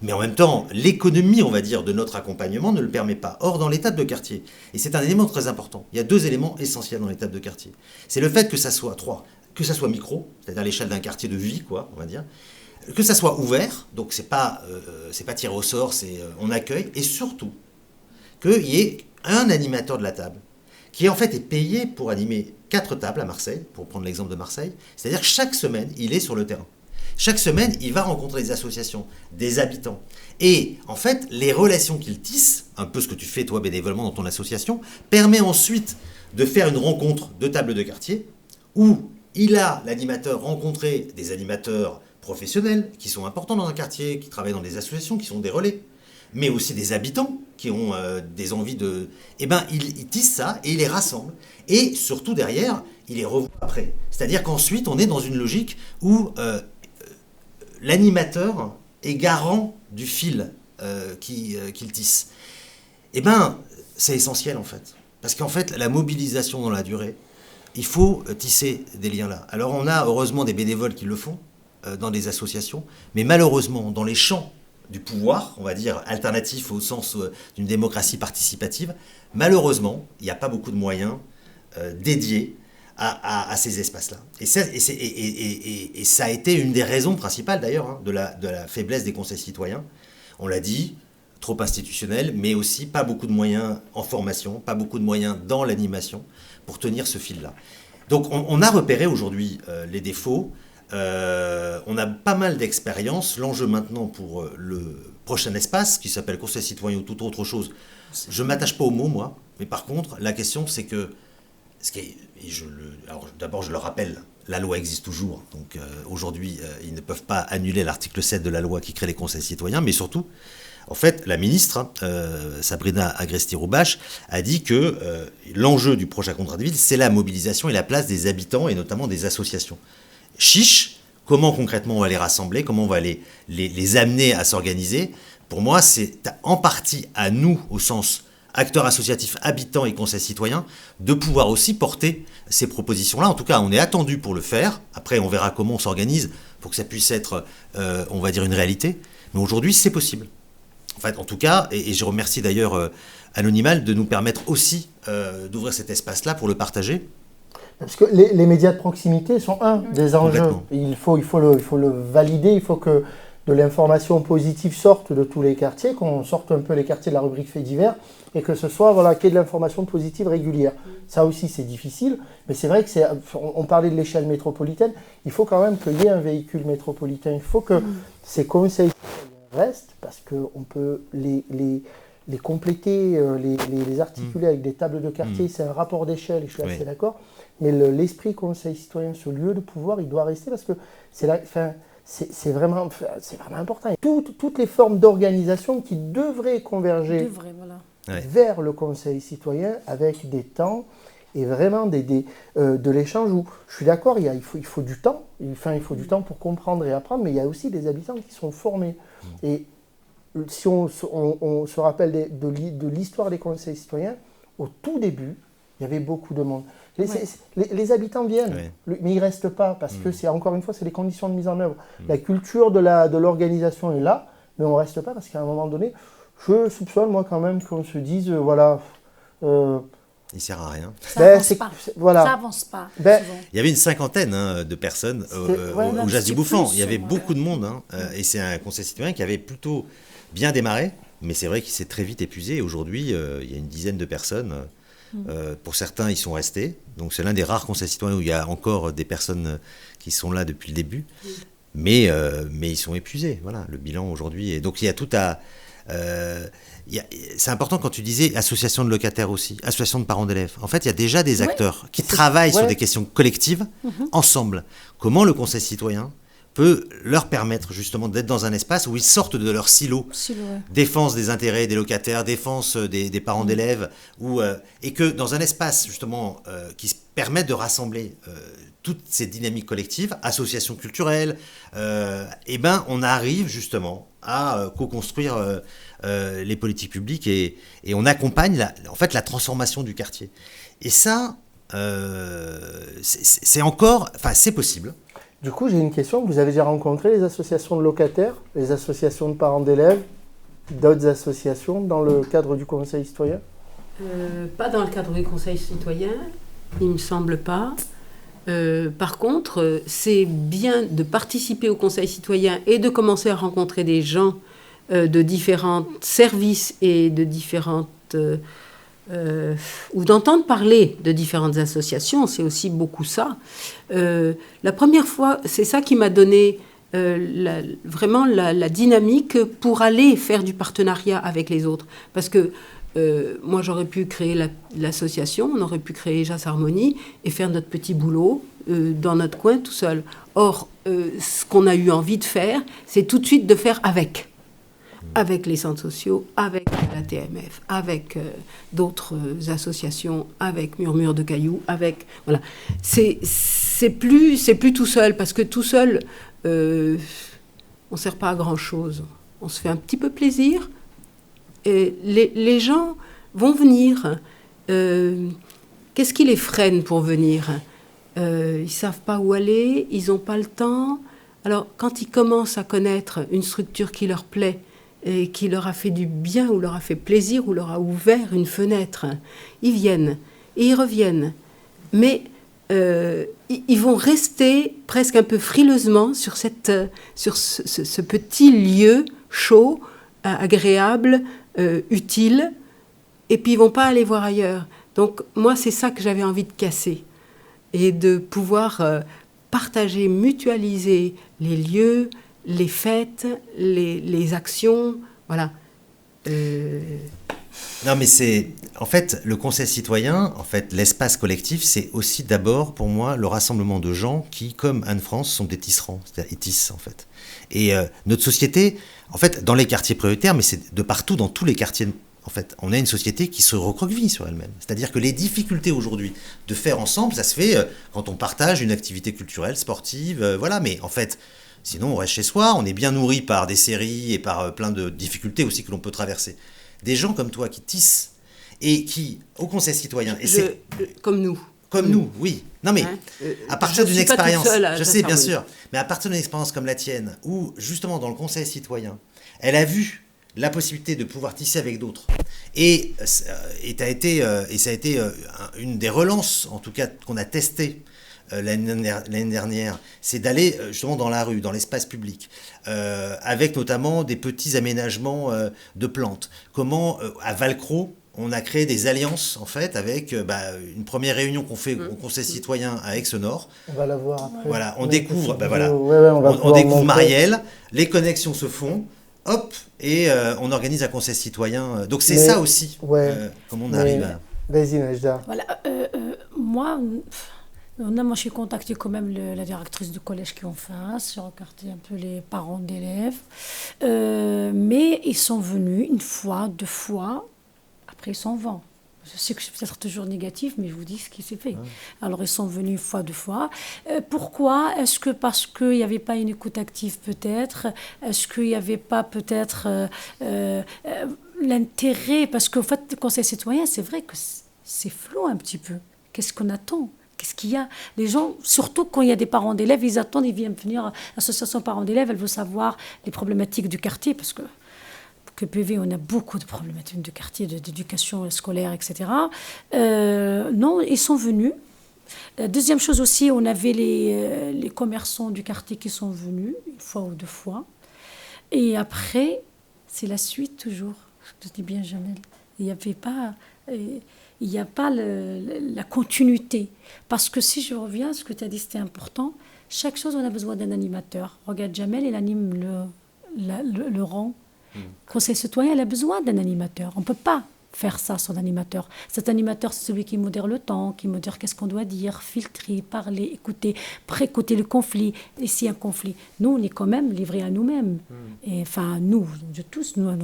Speaker 2: mais en même temps, l'économie, on va dire, de notre accompagnement ne le permet pas. Or, dans les tables de quartier, et c'est un élément très important, il y a 2 éléments essentiels dans les tables de quartier. C'est le fait que ça soit micro, c'est-à-dire à l'échelle d'un quartier de vie, quoi, on va dire, que ça soit ouvert, donc c'est pas tiré au sort, on accueille, et surtout qu'il y ait un animateur de la table qui en fait est payé pour animer 4 tables à Marseille, pour prendre l'exemple de Marseille, c'est-à-dire que chaque semaine, il est sur le terrain. Chaque semaine, il va rencontrer des associations, des habitants. Et en fait, les relations qu'il tisse, un peu ce que tu fais toi bénévolement dans ton association, permet ensuite de faire une rencontre de table de quartier où l'animateur rencontré des animateurs professionnels qui sont importants dans un quartier, qui travaillent dans des associations, qui sont des relais, mais aussi des habitants qui ont des envies de... Eh bien, il tisse ça et il les rassemble. Et surtout derrière, il les revoit après. C'est-à-dire qu'ensuite, on est dans une logique où l'animateur est garant du fil qu'il tisse. Eh bien, c'est essentiel en fait. Parce qu'en fait, la mobilisation dans la durée, il faut tisser des liens là. Alors on a heureusement des bénévoles qui le font, dans des associations, mais malheureusement, dans les champs du pouvoir, on va dire alternatif au sens d'une démocratie participative, malheureusement, il n'y a pas beaucoup de moyens dédiés à ces espaces-là. Et ça a été une des raisons principales, d'ailleurs, de la faiblesse des conseils citoyens. On l'a dit, trop institutionnel, mais aussi pas beaucoup de moyens en formation, pas beaucoup de moyens dans l'animation pour tenir ce fil-là. Donc on a repéré aujourd'hui les défauts. On a pas mal d'expérience. L'enjeu maintenant pour le prochain espace, qui s'appelle Conseil citoyen ou toute autre chose, je ne m'attache pas au mot, moi, mais par contre, la question, c'est que... Alors d'abord, je le rappelle, la loi existe toujours. Donc aujourd'hui, ils ne peuvent pas annuler l'article 7 de la loi qui crée les conseils citoyens, mais surtout, en fait, la ministre, Sabrina Agresti-Roubache, a dit que l'enjeu du projet contrat de ville, c'est la mobilisation et la place des habitants, et notamment des associations. Chiche, comment concrètement on va les rassembler, comment on va les amener à s'organiser. Pour moi, c'est en partie à nous, au sens acteurs associatifs, habitants et conseils citoyens, de pouvoir aussi porter ces propositions-là. En tout cas, on est attendu pour le faire. Après, on verra comment on s'organise pour que ça puisse être, on va dire, une réalité. Mais aujourd'hui, c'est possible. En fait, en tout cas, et je remercie d'ailleurs Anonymal de nous permettre aussi d'ouvrir cet espace-là pour le partager.
Speaker 6: Parce que les médias de proximité sont un des enjeux. Il faut le valider, il faut que de l'information positive sorte de tous les quartiers, qu'on sorte un peu les quartiers de la rubrique faits divers, et que ce soit, qu'il y ait de l'information positive régulière. Ça aussi, c'est difficile, mais c'est vrai que on parlait de l'échelle métropolitaine, il faut quand même qu'il y ait un véhicule métropolitain, il faut que ces conseils restent, parce qu'on peut les compléter, les articuler avec des tables de quartier, c'est un rapport d'échelle, et je suis assez d'accord, mais l'esprit conseil citoyen, ce lieu de pouvoir, il doit rester, parce que c'est vraiment important. Toutes les formes d'organisation qui devraient converger vers le conseil citoyen avec des temps et vraiment de l'échange où, je suis d'accord, il faut du temps, il faut du temps pour comprendre et apprendre, mais il y a aussi des habitants qui sont formés. Et si on se rappelle de l'histoire des conseils citoyens, au tout début, il y avait beaucoup de monde. Les habitants viennent, mais ils ne restent pas, parce que encore une fois, c'est les conditions de mise en œuvre. La culture de l'organisation est là, mais on ne reste pas, parce qu'à un moment donné, je soupçonne, moi, quand même, qu'on se dise,
Speaker 2: il ne sert à rien.
Speaker 3: Ça avance pas.
Speaker 2: Il y avait une cinquantaine de personnes au Jazz du Bouffant. Il y avait beaucoup de monde. Et c'est un conseil citoyen qui avait plutôt bien démarré, mais c'est vrai qu'il s'est très vite épuisé. Aujourd'hui, il y a une dizaine de personnes. Pour certains, ils sont restés. Donc c'est l'un des rares conseils citoyens où il y a encore des personnes qui sont là depuis le début. Mais ils sont épuisés. Voilà, le bilan aujourd'hui. Et donc il y a tout à... c'est important quand tu disais association de locataires aussi, association de parents d'élèves. En fait, il y a déjà des acteurs qui travaillent sur des questions collectives ensemble. Comment le conseil citoyen peut leur permettre justement d'être dans un espace où ils sortent de leur silo, défense des intérêts des locataires, défense des parents d'élèves, et que dans un espace justement qui se permet de rassembler toutes ces dynamiques collectives, associations culturelles, on arrive justement à co-construire les politiques publiques et on accompagne la transformation du quartier. Et ça, c'est possible.
Speaker 6: Du coup, j'ai une question. Vous avez déjà rencontré les associations de locataires, les associations de parents d'élèves, d'autres associations dans le cadre du conseil citoyen ?
Speaker 4: Pas dans le cadre du conseil citoyen, il ne me semble pas. Par contre, c'est bien de participer au conseil citoyen et de commencer à rencontrer des gens de différents services et de différentes... ou d'entendre parler de différentes associations, c'est aussi beaucoup ça. La première fois, c'est ça qui m'a donné vraiment la dynamique pour aller faire du partenariat avec les autres. Parce que moi, j'aurais pu créer l'association, on aurait pu créer Jazz Harmonie et faire notre petit boulot dans notre coin tout seul. Or, ce qu'on a eu envie de faire, c'est tout de suite de faire avec les centres sociaux, avec la TMF, avec d'autres associations, avec Murmure de Cailloux, avec... Voilà. C'est plus tout seul, parce que tout seul, on ne sert pas à grand-chose. On se fait un petit peu plaisir, et les gens vont venir. Qu'est-ce qui les freine pour venir ? Ils ne savent pas où aller, ils n'ont pas le temps. Alors, quand ils commencent à connaître une structure qui leur plaît, et qui leur a fait du bien, ou leur a fait plaisir, ou leur a ouvert une fenêtre, ils viennent et ils reviennent. Mais ils vont rester presque un peu frileusement sur ce petit lieu chaud, agréable, utile, et puis ils ne vont pas aller voir ailleurs. Donc moi, c'est ça que j'avais envie de casser, et de pouvoir partager, mutualiser les lieux, les fêtes, les actions, voilà.
Speaker 2: Non, mais c'est... En fait, le conseil citoyen, l'espace collectif, c'est aussi d'abord, pour moi, le rassemblement de gens qui, comme Anne-France, sont des tisserands, c'est-à-dire ils tissent, en fait. Et notre société, en fait, dans les quartiers prioritaires, mais c'est de partout, dans tous les quartiers, en fait, on a une société qui se recroqueville sur elle-même. C'est-à-dire que les difficultés aujourd'hui de faire ensemble, ça se fait quand on partage une activité culturelle, sportive, voilà, mais en fait... Sinon, on reste chez soi, on est bien nourri par des séries et par plein de difficultés aussi que l'on peut traverser. Des gens comme toi qui tissent et qui, au conseil citoyen...
Speaker 4: Comme nous.
Speaker 2: Comme nous, oui. Non mais, à partir d'une expérience... Je sais, bien sûr. Mais à partir d'une expérience comme la tienne, où, justement, dans le conseil citoyen, elle a vu la possibilité de pouvoir tisser avec d'autres. Et ça a été une des relances, en tout cas, qu'on a testées l'année dernière, c'est d'aller justement dans la rue, dans l'espace public, avec notamment des petits aménagements de plantes. Comment, à Valcro, on a créé des alliances, en fait, avec une première réunion qu'on fait au Conseil citoyen à Aix-Nord.
Speaker 6: On va la voir après.
Speaker 2: Voilà, on découvre,
Speaker 6: on
Speaker 2: découvre Marielle, les connexions se font, hop, et on organise un Conseil citoyen. Donc c'est ça aussi, comment on arrive à...
Speaker 6: Vas-y, Najda.
Speaker 3: Voilà, moi, je suis contactée quand même la directrice du collège qui est en face, j'ai regardé un peu les parents d'élèves, mais ils sont venus une fois, 2 fois, après ils s'en vont. Je sais que je suis peut-être toujours négative, mais je vous dis ce qui s'est fait. Alors ils sont venus 1 fois, 2 fois. Pourquoi? Est-ce que parce qu'il n'y avait pas une écoute active peut-être? Est-ce qu'il n'y avait pas peut-être l'intérêt? Parce qu'en fait, le conseil citoyen, c'est vrai que c'est flou un petit peu. Qu'est-ce qu'on attend? Qu'est-ce qu'il y a? Les gens, surtout quand il y a des parents d'élèves, ils attendent, ils viennent venir. L'association parents d'élèves, elle veut savoir les problématiques du quartier, parce que PV, on a beaucoup de problématiques de quartier, d'éducation scolaire, etc. Non, ils sont venus. Deuxième chose aussi, on avait les commerçants du quartier qui sont venus, 1 fois ou 2 fois. Et après, c'est la suite toujours. Je te dis bien, Jamel. Il n'y a pas la continuité. Parce que si je reviens à ce que tu as dit, c'était important. Chaque chose, on a besoin d'un animateur. Regarde, Jamel, il anime le rang. Conseil citoyen, il a besoin d'un animateur. On ne peut pas faire ça sans animateur. Cet animateur, c'est celui qui modère le temps, qui modère qu'est-ce qu'on doit dire, filtrer, parler, écouter, précauter le conflit. Et s'il y a un conflit, nous, on est quand même livrés à nous-mêmes. Et enfin, nous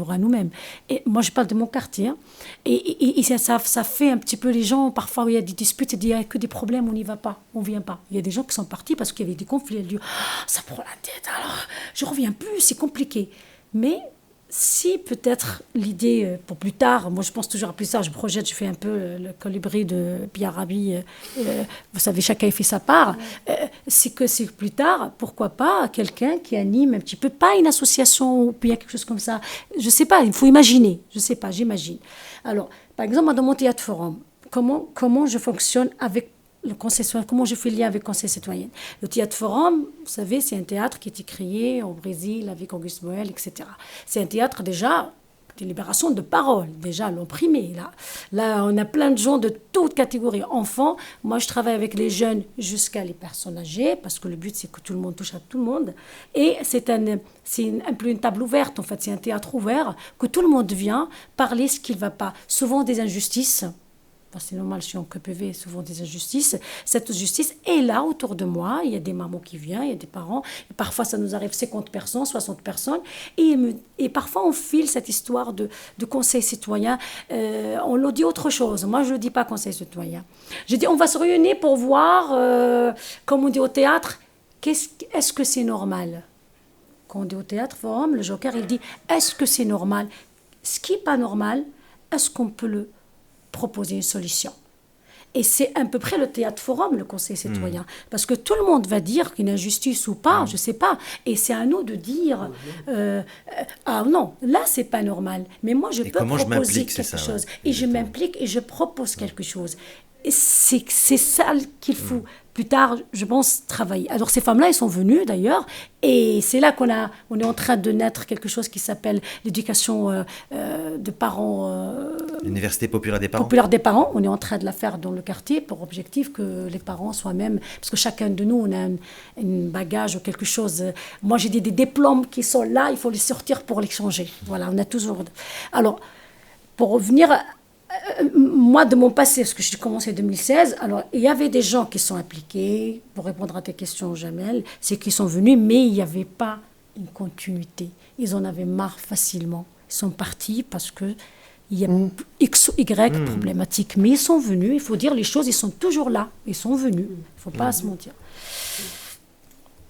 Speaker 3: à nous-mêmes. Et moi, je parle de mon quartier. Hein. Et ça fait un petit peu les gens, parfois, où il y a des disputes, il n'y a que des problèmes, on n'y va pas, on ne vient pas. Il y a des gens qui sont partis parce qu'il y avait des conflits. Ils disent, ça prend la tête, alors je ne reviens plus, c'est compliqué. Mais si peut-être l'idée pour plus tard, moi je pense toujours à plus tard, je projette, je fais un peu le colibri de Pierre Rabhi, vous savez, chacun fait sa part, c'est que c'est plus tard, pourquoi pas quelqu'un qui anime un petit peu, pas une association ou bien quelque chose comme ça, je sais pas, il faut imaginer, je sais pas, j'imagine. Alors, par exemple, dans mon théâtre forum, comment je fonctionne avec le conseil citoyen, comment je fais le lien avec le conseil citoyen. Le théâtre forum, vous savez, c'est un théâtre qui a été créé au Brésil avec Auguste Boal, etc. C'est un théâtre déjà de libération de parole, déjà l'opprimé. Là, on a plein de gens de toutes catégories. Enfants, moi je travaille avec les jeunes jusqu'à les personnes âgées, parce que le but c'est que tout le monde touche à tout le monde. Et c'est un peu une table ouverte, en fait, c'est un théâtre ouvert, que tout le monde vient parler ce qui ne va pas. Souvent des injustices. C'est normal, je suis en QPV, souvent des injustices. Cette justice est là autour de moi. Il y a des mamans qui viennent, il y a des parents. Et parfois, ça nous arrive 50 personnes, 60 personnes. Et parfois, on file cette histoire de conseil citoyen. On le dit autre chose. Moi, je ne dis pas conseil citoyen. Je dis, on va se réunir pour voir, comme on dit au théâtre, est-ce que c'est normal? Quand on dit au théâtre forum, le Joker, il dit, est-ce que c'est normal? Ce qui n'est pas normal, est-ce qu'on peut proposer une solution? Et c'est à peu près le théâtre forum, le conseil citoyen. Parce que tout le monde va dire qu'une injustice ou pas, je ne sais pas. Et c'est à nous de dire, ah non, là, c'est pas normal. Mais moi, je peux proposer quelque chose. Et je m'implique et je propose quelque chose. Et c'est ça qu'il faut, plus tard, je pense, travailler. Alors, ces femmes-là, elles sont venues, d'ailleurs, et c'est là qu'on est en train de naître quelque chose qui s'appelle l'éducation de parents...
Speaker 2: L'université populaire des parents.
Speaker 3: Populaire des parents. On est en train de la faire dans le quartier pour objectif que les parents soient même... Parce que chacun de nous, on a un bagage ou quelque chose. Moi, j'ai des diplômes qui sont là, il faut les sortir pour les changer. Voilà, on a toujours... Alors, pour revenir... moi, de mon passé, parce que j'ai commencé en 2016, alors il y avait des gens qui sont impliqués, pour répondre à tes questions, Jamel, c'est qu'ils sont venus, mais il n'y avait pas une continuité. Ils en avaient marre facilement. Ils sont partis parce qu'il y a X ou Y problématiques. Mais ils sont venus, il faut dire les choses, ils sont toujours là. Ils sont venus, il ne faut pas se mentir.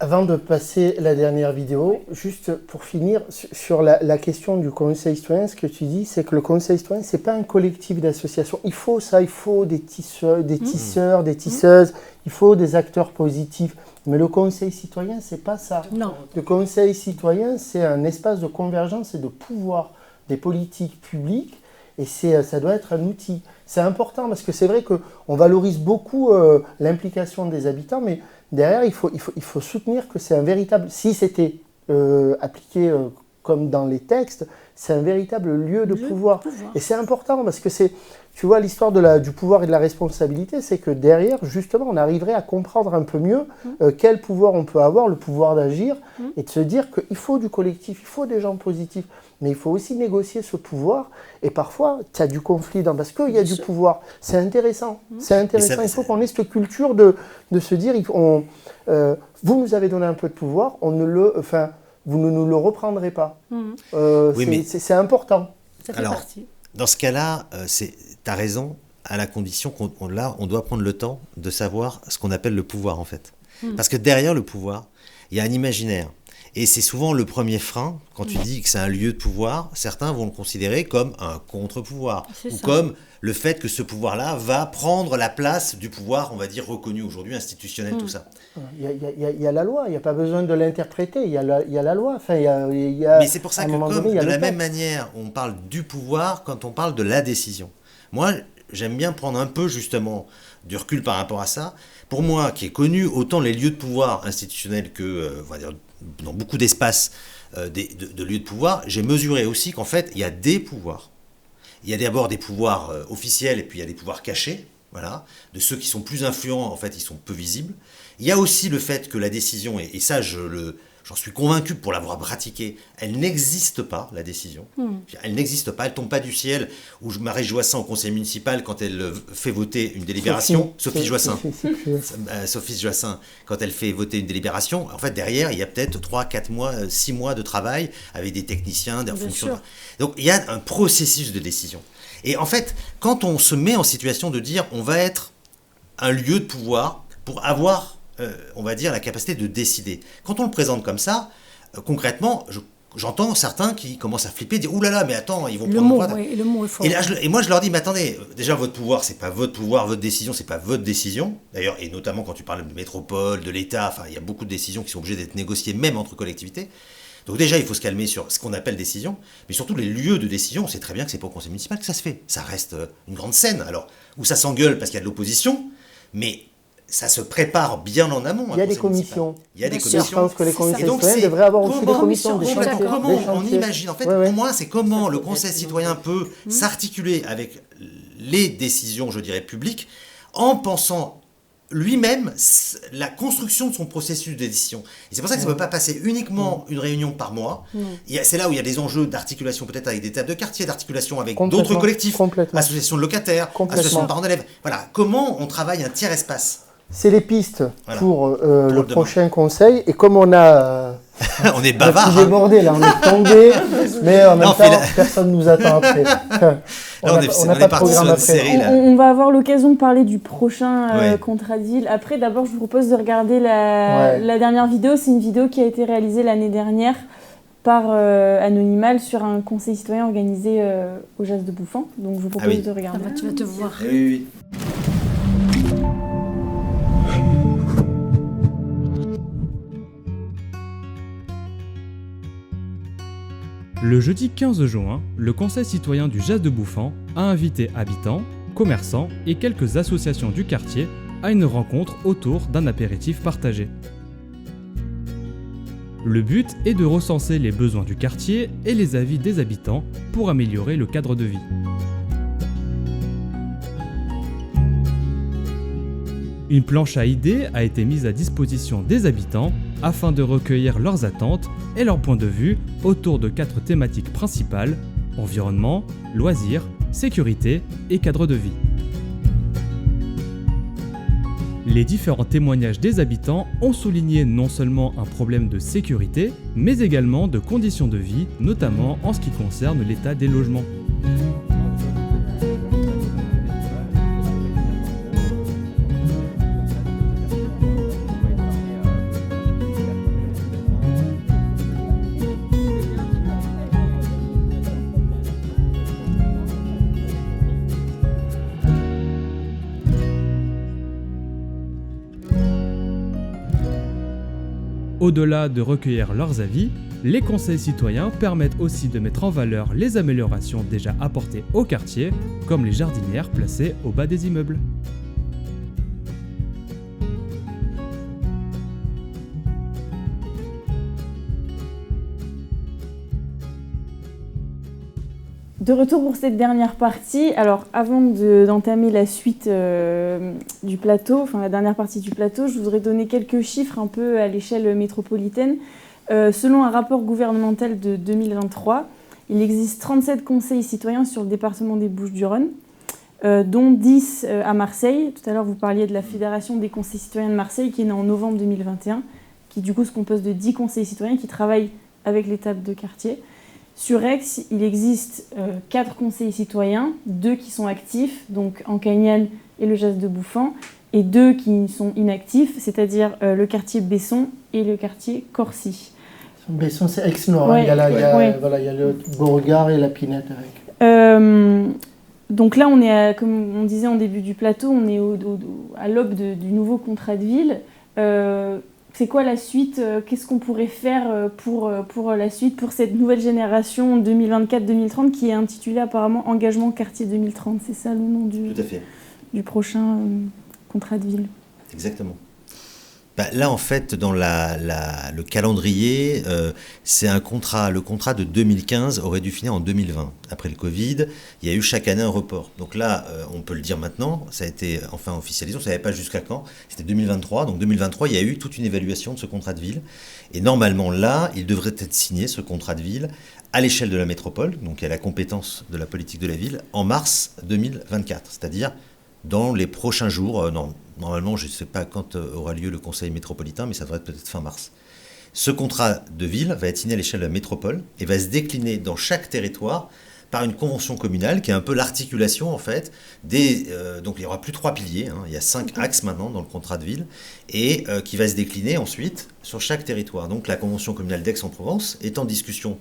Speaker 6: Avant de passer la dernière vidéo, juste pour finir sur la question du conseil citoyen, ce que tu dis, c'est que le conseil citoyen, ce n'est pas un collectif d'associations. Il faut ça, il faut des tisseurs, des tisseuses, il faut des acteurs positifs. Mais le conseil citoyen, ce n'est pas ça.
Speaker 3: Non.
Speaker 6: Le conseil citoyen, c'est un espace de convergence et de pouvoir. des politiques publiques, et ça doit être un outil. C'est important parce que c'est vrai qu'on valorise beaucoup l'implication des habitants, mais derrière, il faut soutenir que c'est un véritable... Si c'était appliqué comme dans les textes, c'est un véritable lieu de pouvoir. Et c'est important parce que c'est... Tu vois, l'histoire du pouvoir et de la responsabilité, c'est que derrière, justement, on arriverait à comprendre un peu mieux quel pouvoir on peut avoir, le pouvoir d'agir, et de se dire qu'il faut du collectif, il faut des gens positifs, mais il faut aussi négocier ce pouvoir. Et parfois, tu as du conflit parce qu'il y a du pouvoir. C'est intéressant. C'est intéressant. Il faut qu'on ait cette culture de se dire, vous nous avez donné un peu de pouvoir, vous ne nous le reprendrez pas. C'est important.
Speaker 3: Ça fait
Speaker 2: Alors,
Speaker 3: partie.
Speaker 2: dans ce cas-là, tu as raison, à la condition on doit prendre le temps de savoir ce qu'on appelle le pouvoir, en fait. Parce que derrière le pouvoir, il y a un imaginaire. Et c'est souvent le premier frein, quand tu dis que c'est un lieu de pouvoir, certains vont le considérer comme un contre-pouvoir, comme le fait que ce pouvoir-là va prendre la place du pouvoir, on va dire, reconnu aujourd'hui, institutionnel, tout ça.
Speaker 6: Il y a la loi, il n'y a pas besoin de l'interpréter, il y a la loi. Enfin,
Speaker 2: mais c'est pour ça que comme de la même manière, on parle du pouvoir quand on parle de la décision. Moi, j'aime bien prendre un peu justement du recul par rapport à ça. Pour moi, qui ai connu autant les lieux de pouvoir institutionnels que, on va dire, dans beaucoup d'espaces de lieux de pouvoir, j'ai mesuré aussi qu'en fait, il y a des pouvoirs. Il y a d'abord des pouvoirs officiels et puis il y a des pouvoirs cachés, voilà, de ceux qui sont plus influents, en fait, ils sont peu visibles. Il y a aussi le fait que la décision, et ça j'en suis convaincu pour l'avoir pratiqué, elle n'existe pas, la décision. Elle n'existe pas, elle ne tombe pas du ciel. Où Marie Joissain, au conseil municipal, quand elle fait voter une délibération, Sophie Joissain, quand elle fait voter une délibération, en fait, derrière, il y a peut-être 3, 4 mois, 6 mois de travail avec des techniciens, des fonctions. Donc, il y a un processus de décision. Et en fait, quand on se met en situation de dire on va être un lieu de pouvoir pour avoir on va dire, la capacité de décider. Quand on le présente comme ça, concrètement, j'entends certains qui commencent à flipper, dire « Ouh là là, mais attends, ils vont prendre le pouvoir. »
Speaker 3: Le mot est fort.
Speaker 2: Et moi, je leur dis « Mais attendez, déjà, votre pouvoir, c'est pas votre pouvoir, votre décision, c'est pas votre décision. » D'ailleurs, et notamment quand tu parles de métropole, de l'État, enfin, il y a beaucoup de décisions qui sont obligées d'être négociées, même entre collectivités. Donc déjà, il faut se calmer sur ce qu'on appelle décision, mais surtout les lieux de décision, on sait très bien que c'est pas au conseil municipal que ça se fait. Ça reste une grande scène, alors, où ça s'engueule parce qu'il y a de l'opposition, mais ça se prépare bien en amont.
Speaker 6: Il y a des commissions.
Speaker 2: Il y a des commissions.
Speaker 6: Je pense que les conseils citoyens devraient avoir aussi des commissions.
Speaker 2: Comment on imagine, en fait, pour moi, c'est comment le conseil citoyen peut s'articuler avec les décisions, je dirais, publiques, en pensant lui-même la construction de son processus de décision. Et c'est pour ça que ça ne peut pas passer uniquement une réunion par mois. C'est là où il y a des enjeux d'articulation peut-être avec des tables de quartier, d'articulation avec d'autres collectifs, associations de locataires, associations de parents d'élèves. Voilà, comment on travaille un tiers espace.
Speaker 6: C'est les pistes pour le prochain conseil. Et comme on a...
Speaker 2: on est bavard.
Speaker 6: On est débordé, là, on est tombé. Mais en même temps, personne ne nous attend après.
Speaker 2: On est parti sur une série. Là.
Speaker 1: On va avoir l'occasion de parler du prochain Contradil. Après, d'abord, je vous propose de regarder la dernière vidéo. C'est une vidéo qui a été réalisée l'année dernière par Anonymal sur un conseil citoyen organisé au Jas de Bouffan. Donc, je vous propose de regarder.
Speaker 3: Tu vas te voir.
Speaker 2: Oui.
Speaker 10: Le jeudi 15 juin, le Conseil citoyen du Jas de Bouffan a invité habitants, commerçants et quelques associations du quartier à une rencontre autour d'un apéritif partagé. Le but est de recenser les besoins du quartier et les avis des habitants pour améliorer le cadre de vie. Une planche à idées a été mise à disposition des habitants afin de recueillir leurs attentes et leurs points de vue autour de 4 thématiques principales: environnement, loisirs, sécurité et cadre de vie. Les différents témoignages des habitants ont souligné non seulement un problème de sécurité, mais également de conditions de vie, notamment en ce qui concerne l'état des logements. Au-delà de recueillir leurs avis, les conseils citoyens permettent aussi de mettre en valeur les améliorations déjà apportées au quartier, comme les jardinières placées au bas des immeubles.
Speaker 1: De retour pour cette dernière partie. Alors, avant d'entamer la suite du plateau, enfin la dernière partie du plateau, je voudrais donner quelques chiffres un peu à l'échelle métropolitaine. Selon un rapport gouvernemental de 2023, il existe 37 conseils citoyens sur le département des Bouches-du-Rhône, dont 10 à Marseille. Tout à l'heure, vous parliez de la Fédération des conseils citoyens de Marseille, qui est née en novembre 2021, qui du coup se compose de 10 conseils citoyens qui travaillent avec les tables de quartier. Sur Aix, il existe 4 conseils citoyens, 2 qui sont actifs, donc Encagnane et le Jas de Bouffan, et 2 qui sont inactifs, c'est-à-dire le quartier Besson et le quartier Corcy.
Speaker 6: Besson, c'est Aix-Nord,
Speaker 1: Ouais,
Speaker 6: il y a
Speaker 1: ouais.
Speaker 6: il y a le Beauregard et la Pinette avec.
Speaker 1: Donc là, on est, comme on disait en début du plateau, on est à l'aube du nouveau contrat de ville. C'est quoi la suite? Qu'est-ce qu'on pourrait faire pour la suite, pour cette nouvelle génération 2024-2030 qui est intitulée apparemment Engagement Quartier 2030? C'est ça le nom
Speaker 2: Tout à fait.
Speaker 1: du prochain contrat de ville.
Speaker 2: Exactement. Là, en fait, dans le calendrier, c'est un contrat. Le contrat de 2015 aurait dû finir en 2020. Après le Covid, il y a eu chaque année un report. Donc là, on peut le dire maintenant, ça a été enfin officialisé. On ne savait pas jusqu'à quand. C'était 2023. Donc 2023, il y a eu toute une évaluation de ce contrat de ville. Et normalement, là, il devrait être signé, ce contrat de ville, à l'échelle de la métropole, donc à la compétence de la politique de la ville, en mars 2024. C'est-à-dire dans les prochains jours, normalement, je ne sais pas quand aura lieu le conseil métropolitain, mais ça devrait être peut-être fin mars. Ce contrat de ville va être signé à l'échelle de la métropole et va se décliner dans chaque territoire par une convention communale qui est un peu l'articulation, en fait, donc il n'y aura plus 3 piliers, il y a 5 axes maintenant dans le contrat de ville, et qui va se décliner ensuite sur chaque territoire. Donc la convention communale d'Aix-en-Provence est en discussion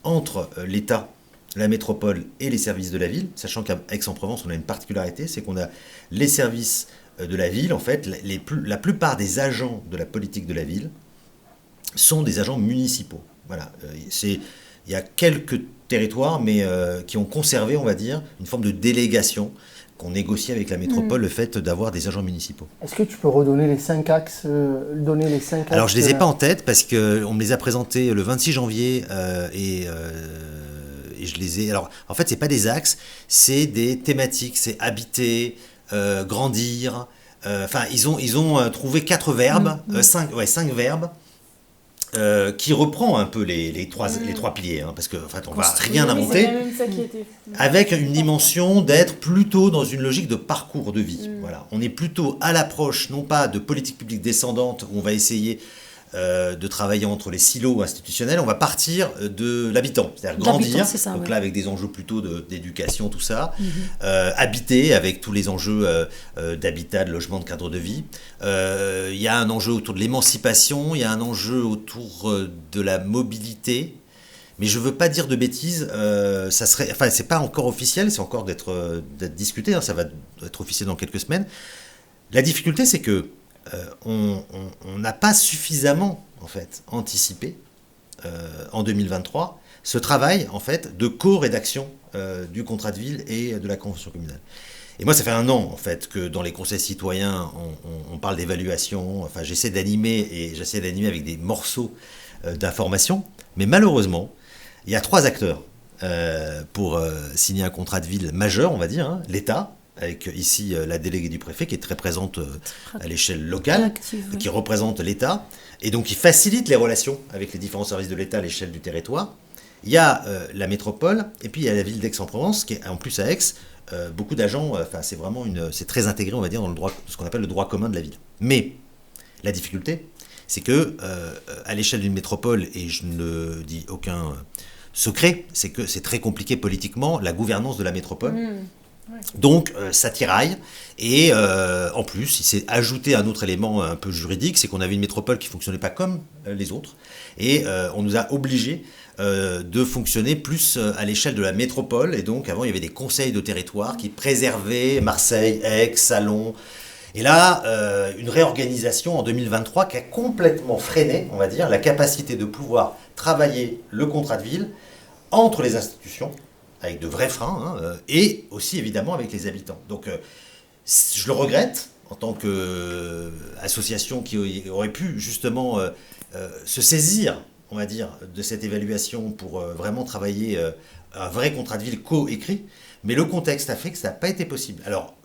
Speaker 2: entre l'État, la métropole et les services de la ville, sachant qu'à Aix-en-Provence, on a une particularité, c'est qu'on a les services de la ville, en fait, la plupart des agents de la politique de la ville sont des agents municipaux. Voilà, il y a quelques territoires, mais qui ont conservé, on va dire, une forme de délégation qu'on négocie avec la métropole, le fait d'avoir des agents municipaux.
Speaker 6: Est-ce que tu peux redonner les 5 axes
Speaker 2: Alors, je ne les ai pas en tête, parce qu'on me les a présentés le 26 janvier, et je les ai... Alors, en fait, ce n'est pas des axes, c'est des thématiques, c'est habiter, grandir. Enfin, ils ont trouvé 4 verbes, 5 verbes, qui reprend un peu les trois piliers, parce qu'en fait, on ne va rien inventer, avec une dimension d'être plutôt dans une logique de parcours de vie. Voilà. On est plutôt à l'approche, non pas de politique publique descendante, où on va essayer de travailler entre les silos institutionnels, on va partir de l'habitant, c'est-à-dire grandir,
Speaker 3: ça,
Speaker 2: donc
Speaker 3: ouais.
Speaker 2: là avec des enjeux plutôt d'éducation, tout ça, habiter avec tous les enjeux d'habitat, de logement, de cadre de vie. Il y a un enjeu autour de l'émancipation, il y a un enjeu autour de la mobilité, mais je ne veux pas dire de bêtises, ça serait, enfin c'est pas encore officiel, c'est encore d'être discuté, ça va être officiel dans quelques semaines. La difficulté, c'est que on n'a pas suffisamment en fait anticipé en 2023 ce travail en fait de co-rédaction du contrat de ville et de la convention communale. Et moi, ça fait 1 an en fait que dans les conseils citoyens, on parle d'évaluation. Enfin, j'essaie d'animer avec des morceaux d'information, mais malheureusement, il y a 3 acteurs pour signer un contrat de ville majeur, on va dire, l'État, avec ici la déléguée du préfet qui est très présente à l'échelle locale, qui représente l'État, et donc qui facilite les relations avec les différents services de l'État à l'échelle du territoire. Il y a la métropole, et puis il y a la ville d'Aix-en-Provence, qui est en plus à Aix, beaucoup d'agents, c'est très intégré, on va dire, dans le droit, ce qu'on appelle le droit commun de la ville. Mais la difficulté, c'est que à l'échelle d'une métropole, et je ne dis aucun secret, c'est que c'est très compliqué politiquement, la gouvernance de la métropole. Donc ça tiraille, et en plus il s'est ajouté un autre élément un peu juridique, c'est qu'on avait une métropole qui ne fonctionnait pas comme les autres, et on nous a obligés de fonctionner plus à l'échelle de la métropole, et donc avant il y avait des conseils de territoire qui préservaient Marseille, Aix, Salon, Et là, une réorganisation en 2023 qui a complètement freiné, on va dire, la capacité de pouvoir travailler le contrat de ville entre les institutions, avec de vrais freins, et aussi évidemment avec les habitants. Donc je le regrette en tant qu'association qui aurait pu justement se saisir, on va dire, de cette évaluation pour vraiment travailler un vrai contrat de ville co-écrit, mais le contexte a fait que ça n'a pas été possible. Alors,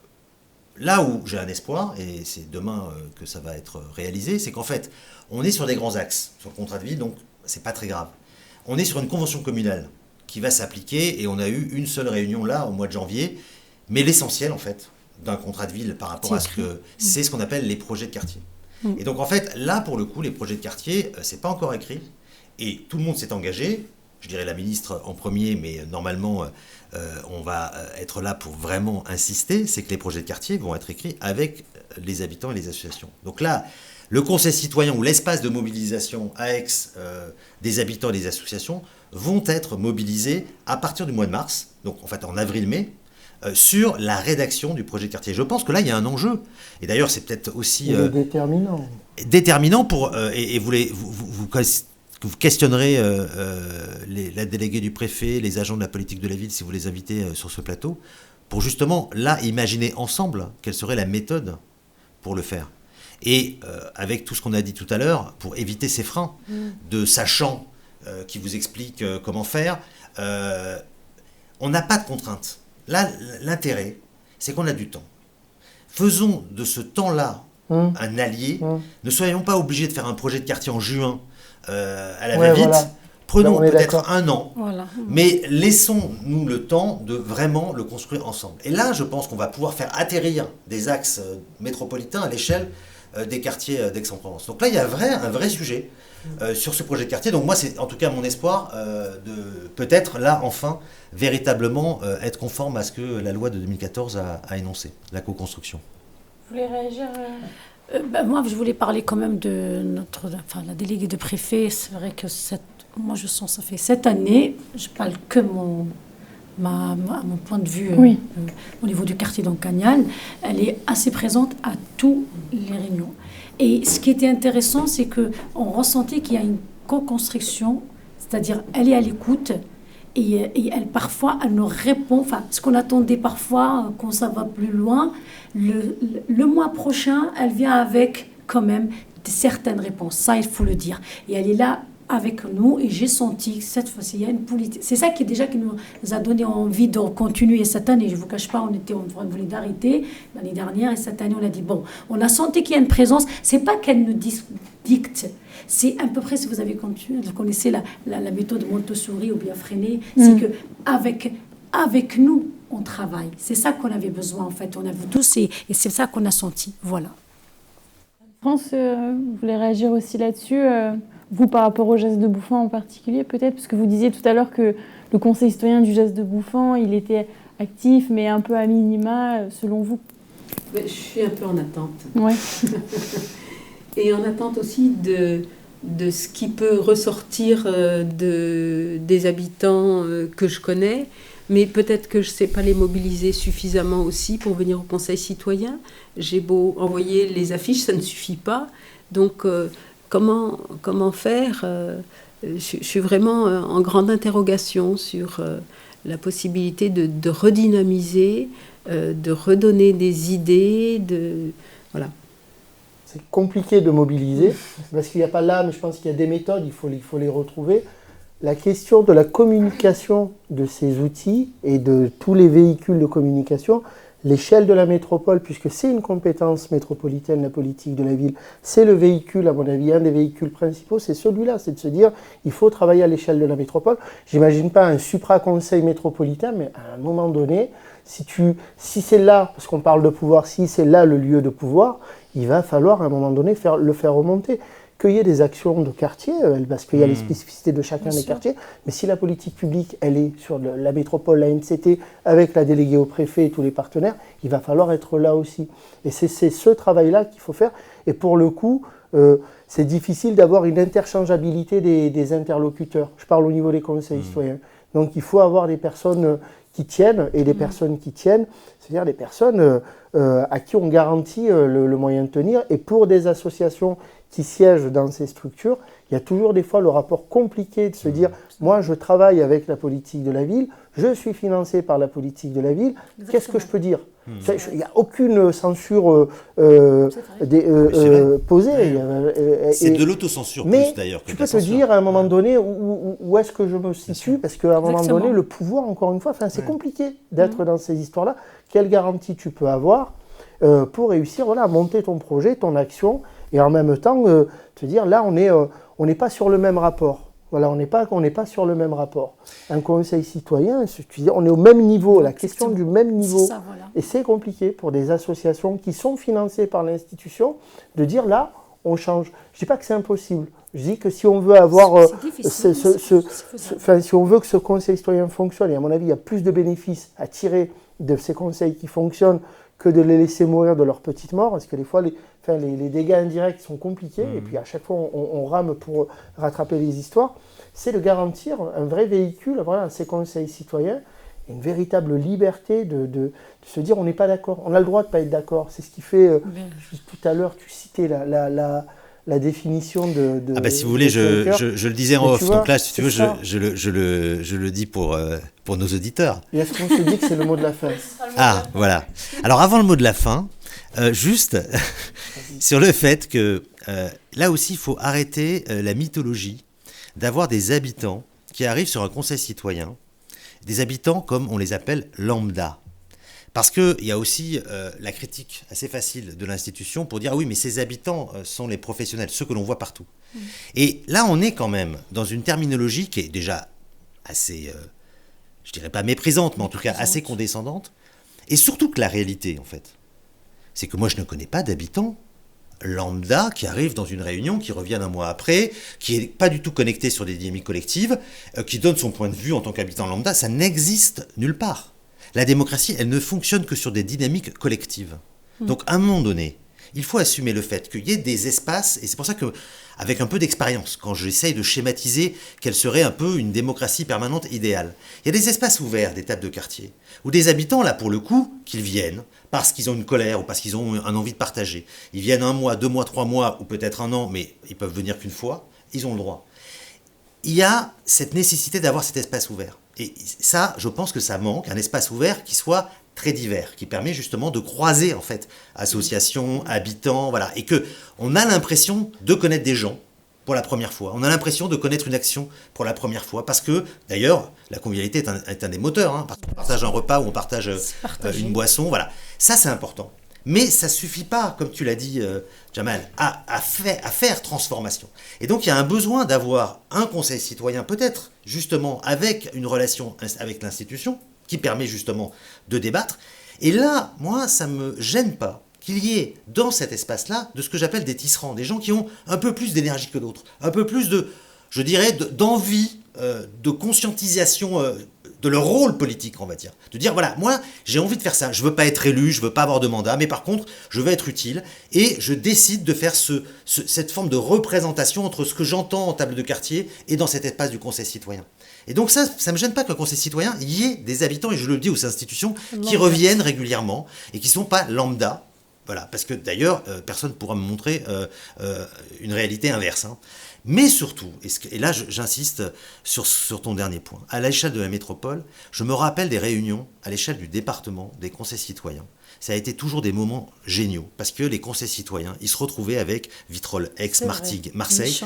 Speaker 2: là où j'ai un espoir, et c'est demain que ça va être réalisé, c'est qu'en fait, on est sur des grands axes sur le contrat de ville, donc c'est pas très grave. On est sur une convention communale qui va s'appliquer, et on a eu une seule réunion là, au mois de janvier, mais l'essentiel, en fait, d'un contrat de ville par rapport à ce que c'est ce qu'on appelle les projets de quartier. Et donc, en fait, là, pour le coup, les projets de quartier, c'est pas encore écrit, et tout le monde s'est engagé, je dirais la ministre en premier, mais normalement, on va être là pour vraiment insister, c'est que les projets de quartier vont être écrits avec les habitants et les associations. Donc là, le conseil citoyen ou l'espace de mobilisation à Aix des habitants et des associations vont être mobilisés à partir du mois de mars, donc en fait en avril-mai, sur la rédaction du projet de quartier. Je pense que là, il y a un enjeu. Et d'ailleurs, c'est peut-être aussi...
Speaker 6: déterminant.
Speaker 2: Déterminant pour... et vous questionnerez la déléguée du préfet, les agents de la politique de la ville, si vous les invitez sur ce plateau, pour justement, là, imaginer ensemble quelle serait la méthode pour le faire. Et avec tout ce qu'on a dit tout à l'heure, pour éviter ces freins de sachants qui vous expliquent comment faire, on n'a pas de contraintes. Là, l'intérêt, c'est qu'on a du temps. Faisons de ce temps-là un allié. Ne soyons pas obligés de faire un projet de quartier en juin à la va-vite. Voilà. Prenons peut-être un an, mais laissons-nous le temps de vraiment le construire ensemble. Et là, je pense qu'on va pouvoir faire atterrir des axes métropolitains à l'échelle des quartiers d'Aix-en-Provence. Donc là, il y a un vrai sujet sur ce projet de quartier. Donc moi, c'est en tout cas mon espoir de peut-être, là, enfin, véritablement être conforme à ce que la loi de 2014 a énoncé, la co-construction.
Speaker 1: Vous voulez réagir
Speaker 3: moi, je voulais parler quand même de la déléguée de préfet. C'est vrai que moi, je sens ça fait 7 années. Je parle que mon point de vue au niveau du quartier d'Oncagnan. Elle est assez présente à tous les réunions. Et ce qui était intéressant, c'est qu'on ressentait qu'il y a une co-construction, c'est-à-dire elle est à l'écoute. Et parfois, elle nous répond, ce qu'on attendait parfois, quand ça va plus loin, le mois prochain, elle vient avec quand même certaines réponses. Ça, il faut le dire. Et elle est là avec nous, et j'ai senti que cette fois-ci, il y a une politique. C'est ça qui nous a donné envie de continuer cette année. Je ne vous cache pas, on voulait d'arrêter l'année dernière, et cette année, on a dit, bon, on a senti qu'il y a une présence. Ce n'est pas qu'elle nous dicte. C'est à peu près, si vous connaissez la méthode Montessori ou bien Freinet, c'est qu'avec nous, on travaille. C'est ça qu'on avait besoin, en fait. On avait tous, et c'est ça qu'on a senti. Voilà.
Speaker 1: France, vous voulez réagir aussi là-dessus vous, par rapport au geste de Bouffant en particulier, peut-être, parce que vous disiez tout à l'heure que le conseil citoyen du geste de Bouffant, il était actif, mais un peu à minima, selon vous.
Speaker 4: Je suis un peu en attente.
Speaker 1: Ouais.
Speaker 4: Et en attente aussi de ce qui peut ressortir des habitants que je connais, mais peut-être que je ne sais pas les mobiliser suffisamment aussi pour venir au conseil citoyen. J'ai beau envoyer les affiches, ça ne suffit pas. Donc, comment faire je suis vraiment en grande interrogation sur la possibilité de redynamiser, de redonner des idées, voilà.
Speaker 6: C'est compliqué de mobiliser, parce qu'il n'y a pas là, mais je pense qu'il y a des méthodes, il faut les retrouver. La question de la communication de ces outils et de tous les véhicules de communication, l'échelle de la métropole, puisque c'est une compétence métropolitaine, la politique de la ville, c'est le véhicule, à mon avis, un des véhicules principaux, c'est celui-là, c'est de se dire, il faut travailler à l'échelle de la métropole. J'imagine pas un supra-conseil métropolitain, mais à un moment donné, si c'est là, parce qu'on parle de pouvoir, si c'est là le lieu de pouvoir, il va falloir à un moment donné le faire remonter. Qu'il y ait des actions de quartier, parce qu'il y a les spécificités de chacun des quartiers, mais si la politique publique, elle est sur la métropole, la NCT, avec la déléguée au préfet et tous les partenaires, il va falloir être là aussi. Et c'est ce travail-là qu'il faut faire. Et pour le coup, c'est difficile d'avoir une interchangeabilité des interlocuteurs. Je parle au niveau des conseils citoyens. Donc il faut avoir des personnes qui tiennent, et des personnes qui tiennent, c'est-à-dire des personnes à qui on garantit le moyen de tenir. Et pour des associations qui siègent dans ces structures, il y a toujours des fois le rapport compliqué de se dire « moi je travaille avec la politique de la ville, je suis financé par la politique de la ville, qu'est-ce que je peux dire ?» Il n'y a aucune censure posée.
Speaker 2: C'est de l'autocensure plus d'ailleurs que
Speaker 6: tu
Speaker 2: de
Speaker 6: peux
Speaker 2: la
Speaker 6: te
Speaker 2: censure.
Speaker 6: dire à un moment donné où est-ce que je me situe, parce qu'à un moment donné, le pouvoir, encore une fois, c'est compliqué d'être dans ces histoires-là. Quelle garantie tu peux avoir pour réussir à monter ton projet, ton action, et en même temps te dire là, on n'est pas sur le même rapport. Voilà, on n'est pas sur le même rapport. Un conseil citoyen, on est au même niveau, la question du même niveau.
Speaker 3: Ça, voilà.
Speaker 6: Et c'est compliqué pour des associations qui sont financées par l'institution de dire là, on change. Je ne dis pas que c'est impossible. Je dis que si on veut avoir, si on veut que ce conseil citoyen fonctionne, et à mon avis, il y a plus de bénéfices à tirer de ces conseils qui fonctionnent que de les laisser mourir de leur petite mort, parce que des fois, les dégâts indirects sont compliqués, et puis à chaque fois, on rame pour rattraper les histoires. C'est de garantir un vrai véhicule, voilà, ces conseils citoyens, une véritable liberté de se dire on n'est pas d'accord, on a le droit de ne pas être d'accord. C'est ce qui fait, tout à l'heure, tu citais la définition de...
Speaker 2: Ah bah si vous voulez, je le disais en off, donc là, si tu veux, je le dis pour nos auditeurs.
Speaker 6: Et est-ce qu'on se dit que c'est le mot de la fin?
Speaker 2: Ah, voilà. Alors avant le mot de la fin, juste sur le fait que là aussi, il faut arrêter la mythologie d'avoir des habitants qui arrivent sur un conseil citoyen, des habitants comme on les appelle lambda. Parce qu'il y a aussi la critique assez facile de l'institution pour dire ah oui, mais ces habitants sont les professionnels, ceux que l'on voit partout. Et là, on est quand même dans une terminologie qui est déjà assez, je dirais pas méprisante, mais en tout cas assez condescendante. Et surtout que la réalité, en fait, c'est que moi, je ne connais pas d'habitants lambda qui arrive dans une réunion, qui revient un mois après, qui n'est pas du tout connecté sur des dynamiques collectives, qui donne son point de vue en tant qu'habitant lambda. Ça n'existe nulle part. La démocratie, elle ne fonctionne que sur des dynamiques collectives. Donc, à un moment donné, il faut assumer le fait qu'il y ait des espaces, et c'est pour ça que, avec un peu d'expérience, quand j'essaye de schématiser quelle serait un peu une démocratie permanente idéale, il y a des espaces ouverts, des tables de quartier, où des habitants, là, pour le coup, qu'ils viennent, parce qu'ils ont une colère, ou parce qu'ils ont un envie de partager. Ils viennent 1 mois, 2 mois, 3 mois, ou peut-être 1 an, mais ils peuvent venir qu'une fois, ils ont le droit. Il y a cette nécessité d'avoir cet espace ouvert. Et ça, je pense que ça manque, un espace ouvert qui soit très divers, qui permet justement de croiser en fait associations, habitants, voilà, et que on a l'impression de connaître des gens pour la première fois. On a l'impression de connaître une action pour la première fois, parce que d'ailleurs la convivialité est un des moteurs. Hein, on partage un repas ou on partage une boisson, voilà. Ça c'est important. Mais ça suffit pas, comme tu l'as dit, Jamal, à faire transformation. Et donc il y a un besoin d'avoir un conseil citoyen, peut-être justement avec une relation avec l'institution, qui permet justement de débattre. Et là, moi, ça me gêne pas qu'il y ait dans cet espace-là de ce que j'appelle des tisserands, des gens qui ont un peu plus d'énergie que d'autres, un peu plus de, je dirais, d'envie, de conscientisation de leur rôle politique, on va dire. De dire, voilà, moi, j'ai envie de faire ça, je veux pas être élu, je veux pas avoir de mandat, mais par contre, je veux être utile, et je décide de faire cette forme de représentation entre ce que j'entends en table de quartier et dans cet espace du conseil citoyen. Et donc ça me gêne pas qu'un conseil citoyen, il y ait des habitants, et je le dis aux institutions, qui reviennent régulièrement, et qui sont pas lambda. Voilà, parce que d'ailleurs, personne ne pourra me montrer une réalité inverse. Hein. Mais surtout, et là j'insiste sur ton dernier point, à l'échelle de la métropole, je me rappelle des réunions à l'échelle du département, des conseils citoyens. Ça a été toujours des moments géniaux, parce que les conseils citoyens, ils se retrouvaient avec Vitrolles, Aix, Martigues, Marseille.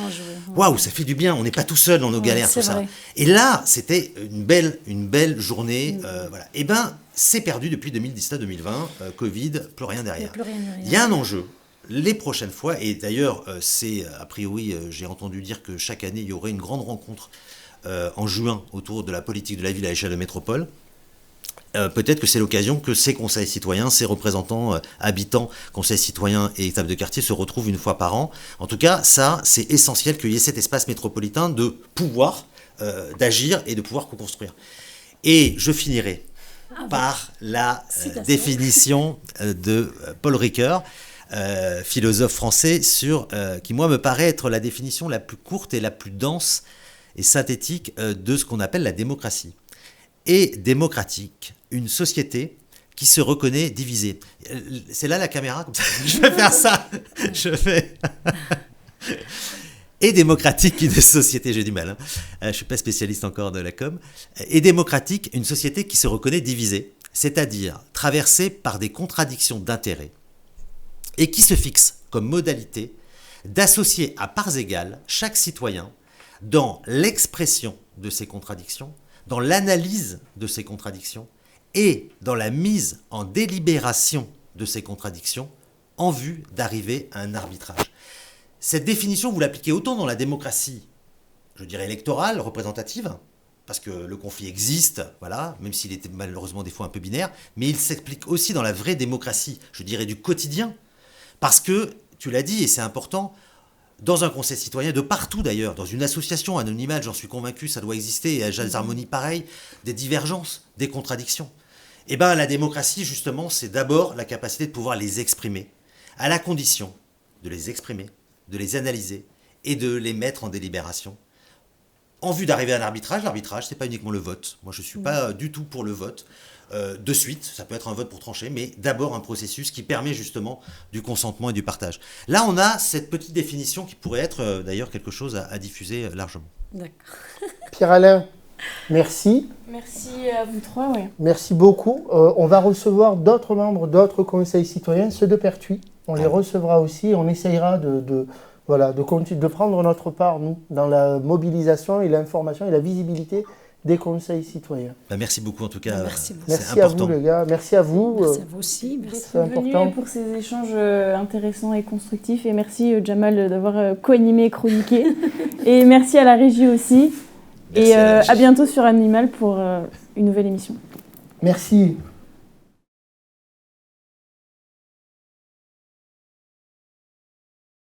Speaker 2: Waouh, ça fait du bien, on n'est pas tout seul dans nos galères, tout ça. Et là, c'était une belle journée. Voilà. Et ben, c'est perdu depuis 2019-2020, Covid, plus rien derrière. Il y a un enjeu. Les prochaines fois, et d'ailleurs, c'est a priori, j'ai entendu dire que chaque année, il y aurait une grande rencontre en juin autour de la politique de la ville à l'échelle de métropole. Peut-être que c'est l'occasion que ces conseils citoyens, ces représentants habitants, conseils citoyens et tables de quartier se retrouvent une fois par an. En tout cas, ça, c'est essentiel qu'il y ait cet espace métropolitain de pouvoir, d'agir et de pouvoir co-construire. Et je finirai par la définition de Paul Ricoeur, philosophe français, qui moi me paraît être la définition la plus courte et la plus dense et synthétique de ce qu'on appelle la démocratie. Et démocratique, une société qui se reconnaît divisée. C'est là la caméra, comme ça. Je vais faire ça. Je fais... Et démocratique, une société, j'ai du mal, hein. Je ne suis pas spécialiste encore de la com. Et démocratique, une société qui se reconnaît divisée, c'est-à-dire traversée par des contradictions d'intérêts, et qui se fixe comme modalité d'associer à parts égales chaque citoyen dans l'expression de ces contradictions, dans l'analyse de ces contradictions et dans la mise en délibération de ces contradictions en vue d'arriver à un arbitrage. Cette définition, vous l'appliquez autant dans la démocratie, je dirais électorale, représentative, parce que le conflit existe, voilà, même s'il était malheureusement des fois un peu binaire, mais il s'explique aussi dans la vraie démocratie, je dirais du quotidien, parce que, tu l'as dit, et c'est important, dans un conseil citoyen, de partout d'ailleurs, dans une association, un animal, j'en suis convaincu, ça doit exister, et des harmonies pareilles, des divergences, des contradictions. Et bien la démocratie, justement, c'est d'abord la capacité de pouvoir les exprimer, à la condition de les exprimer, de les analyser et de les mettre en délibération. En vue d'arriver à un arbitrage, l'arbitrage, ce n'est pas uniquement le vote. Moi, je ne suis pas du tout pour le vote. De suite, ça peut être un vote pour trancher, mais d'abord un processus qui permet justement du consentement et du partage. Là, on a cette petite définition qui pourrait être d'ailleurs quelque chose à diffuser largement.
Speaker 3: D'accord.
Speaker 6: Pierre-Alain, merci.
Speaker 1: Merci à vous trois. Ouais.
Speaker 6: Merci beaucoup. On va recevoir d'autres membres d'autres conseils citoyens, ceux de Pertuis. On les recevra aussi. On essayera de prendre notre part, nous, dans la mobilisation et l'information et la visibilité des conseils citoyens.
Speaker 2: Merci beaucoup, en tout cas.
Speaker 3: Merci beaucoup.
Speaker 6: Merci à vous, les gars. Merci à vous.
Speaker 3: Merci à vous aussi. Merci.
Speaker 1: C'est important. Et pour ces échanges intéressants et constructifs. Et merci, Jamal, d'avoir co-animé et chroniqué. Et merci à la régie aussi. Merci et à bientôt sur Animal pour une nouvelle émission.
Speaker 6: Merci.